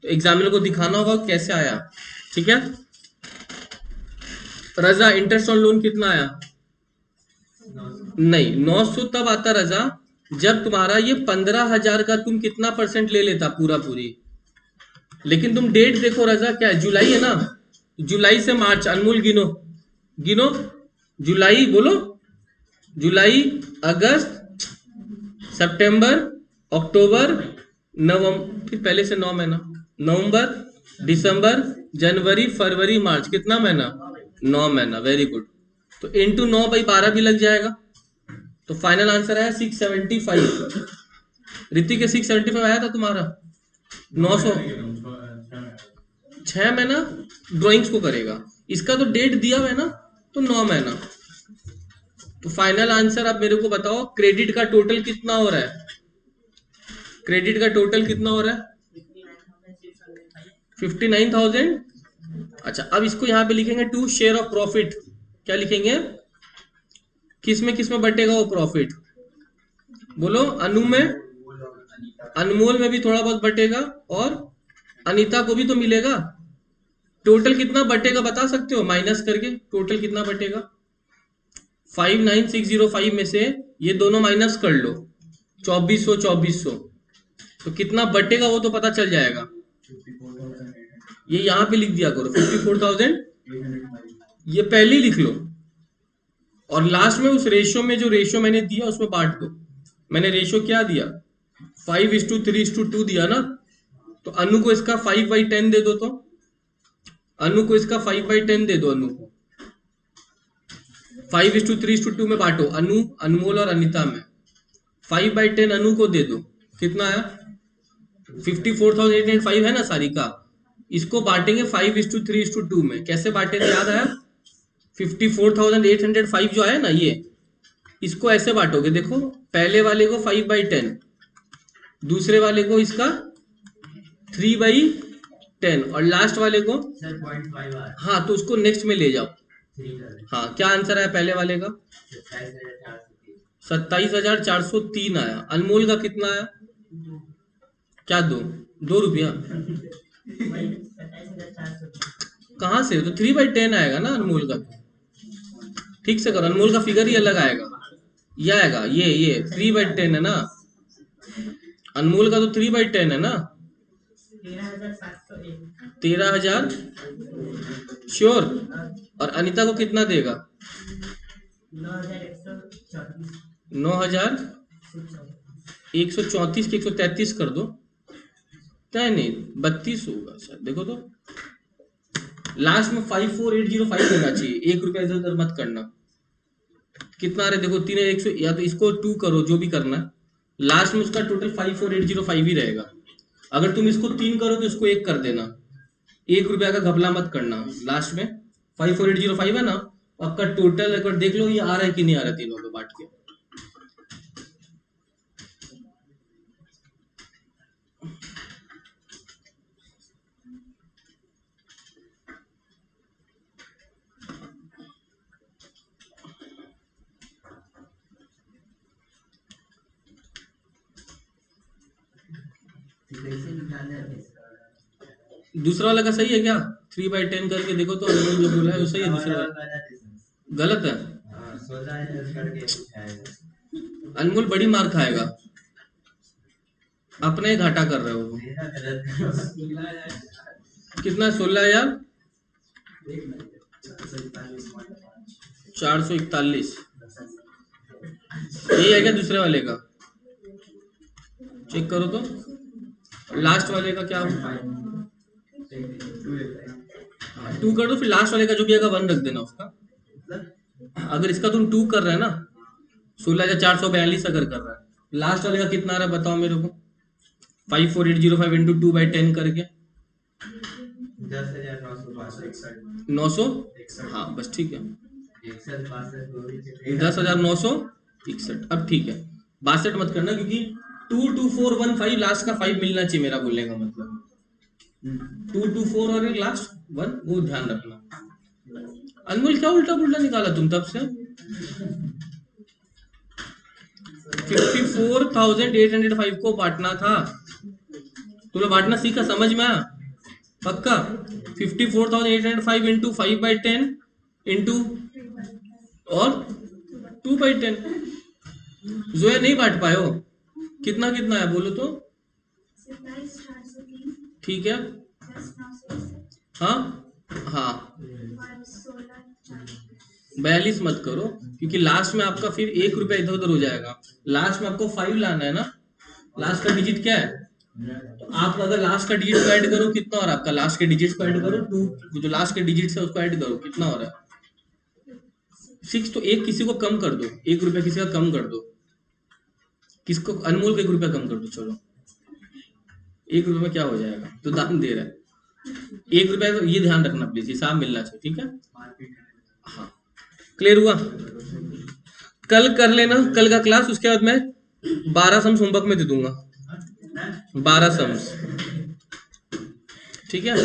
तो एग्जामिनर को दिखाना होगा कैसे आया। ठीक है। रजा, इंटरेस्ट ऑन लोन कितना आया? नहीं, 900 तब आता रजा जब तुम्हारा ये 15,000 का तुम कितना परसेंट ले लेता पूरा पूरी। लेकिन तुम डेट देखो रजा, क्या है, जुलाई है ना, जुलाई से मार्च, अनमोल गिनो, गिनो। जुलाई बोलो, जुलाई, अगस्त, सितंबर, अक्टूबर, नवंबर, फिर पहले से 9 महीना, नवंबर, दिसंबर, जनवरी, फरवरी, मार्च, कितना महीना? 9 महीना, वेरी गुड। तो इंटू 9/12 भी लग जाएगा, तो फाइनल आंसर है 675। ऋतिक के 675 आया था तुम्हारा? 900। 6 महीना ड्राइंग्स को करेगा, इसका तो डेट दिया हुआ है ना, तो 9 महीना। तो फाइनल आंसर आप मेरे को बताओ, क्रेडिट का टोटल कितना हो रहा है? क्रेडिट का टोटल कितना हो रहा है? 59,000। अच्छा, अब इसको यहाँ पे लिखेंगे टू शेयर ऑफ प्रॉफिट। क्या लिखेंगे? किस में बटेगा वो प्रॉफिट? बोलो, अनु में, अनमोल में भी थोड़ा बहुत बटेगा, और अनीता को भी तो मिलेगा। टोटल कितना बटेगा बता सकते हो, माइनस करके टोटल कितना बटेगा? 59605 में से ये दोनों माइनस कर लो, 2400 तो कितना बटेगा वो तो पता चल जाएगा। ये यहाँ पे लिख दिया करो 54,000, ये पहले ही लिख लो और लास्ट में उस रेशियो में जो रेशियो मैंने दिया उसमें बांट दो। मैंने रेशियो क्या दिया, 5:3:2 दिया ना, तो अनु को इसका 5/10 दे दो, तो अनु को इसका 5/10 दे दो, अनु को 5:3:2 में बांटो, अनु, अनमोल और अनिता में 5/10 अनु को दे दो, कितना आया 54,805 है ना सारी का। इसको बांटेंगे 5:3:2 में, कैसे बांटेंगे याद आया, 54,805 जो आया ना ये, इसको ऐसे बांटोगे, देखो पहले वाले को 5/10, दूसरे वाले को इसका 3/10 और लास्ट वाले को 0.5। हाँ तो उसको नेक्स्ट में ले जाओ। हाँ क्या आंसर आया पहले वाले का, 27,403 आया। अनमोल का कितना आया, क्या 2 रुपया कहाँ से, तो 3/10 आएगा ना अनमोल का। ठीक से करो, अनमोल का फिगर ही अलग आएगा, ये आएगा, ये 3/10 है ना, अनमोल का तो 3/10 है ना, 13,000 श्योर। और अनिता को कितना देगा, 9,134 की 133 कर दो, क्या नहीं 32 होगा शायद, देखो तो लास्ट में 54,805 देना चाहिए, 1 रुपया इधर उधर मत करना। कितना आ रहा है देखो, 3,100, या तो इसको 2 करो जो भी करना है, लास्ट में उसका टोटल 54,805 ही रहेगा। अगर तुम इसको 3 करो तो इसको 1 कर देना, 1 रुपया का घपला मत करना। लास्ट में 54,805 है ना, आपका टोटल एक बार देख लो ये आ रहा है कि नहीं आ रहा है तीनों को बांट के। दूसरा वाला का सही है क्या, 3/10 करके देखो तो अनमोल जो बोला है वो सही है, दूसरा वाला गलत है। अनमोल बड़ी मार खाएगा, अपने ही घाटा कर रहे हो वो। कितना 16,441, यही है क्या दूसरे वाले का, चेक करो तो। लास्ट वाले का क्या, 2 कर दो, फिर लास्ट वाले का जो भी आएगा 1 रख देना उसका। अगर इसका तुम 2 कर रहे हैं ना, 16,442 अगर कर रहा है, लास्ट वाले का कितना आ रहा है बताओ मेरे को, 54,805 इंटू 2/10 करके 10,900, हाँ बस ठीक है, 10,961। अब ठीक है 62 मत करना, क्योंकि 22415 लास्ट का 5 मिलना चाहिए, मेरा बोलने का मतलब 224 और एक लास्ट 1, वो ध्यान रखना। अनमोल क्या उल्टा पुल्टा निकाला तुम तब से, 54,805 को बांटना था, तुम्हें बांटना सीखा, समझ में आया पक्का। 54,805 इंटू 5/10 इंटू और 2/10। जोया नहीं बांट पाए हो, कितना कितना है बोलो तो, ठीक है हाँ हाँ 42 मत करो, क्योंकि लास्ट में आपका फिर 1 रुपया इधर उधर हो जाएगा। लास्ट में आपको 5 लाना है ना, लास्ट का डिजिट क्या है, तो आप अगर लास्ट का डिजिट को ऐड करो कितना हो रहा है आपका, लास्ट के डिजिट को ऐड करो, 2 जो लास्ट के डिजिट है उसको ऐड करो, कितना हो रहा है 6। तो एक किसी को कम कर दो, 1 रुपया किसी का कम कर दो, किसको, अनमोल को 1 रुपया कम कर दो, चलो 1 रुपये में क्या हो जाएगा, तो दान दे रहा है 1 रुपया, तो ये ध्यान रखना प्लीज, हिसाब मिलना चाहिए, ठीक है हाँ। क्लियर हुआ, कल कर लेना कल का क्लास, उसके बाद मैं 12 सम्स होमवर्क में दे दूंगा, 12 सम्स, ठीक है।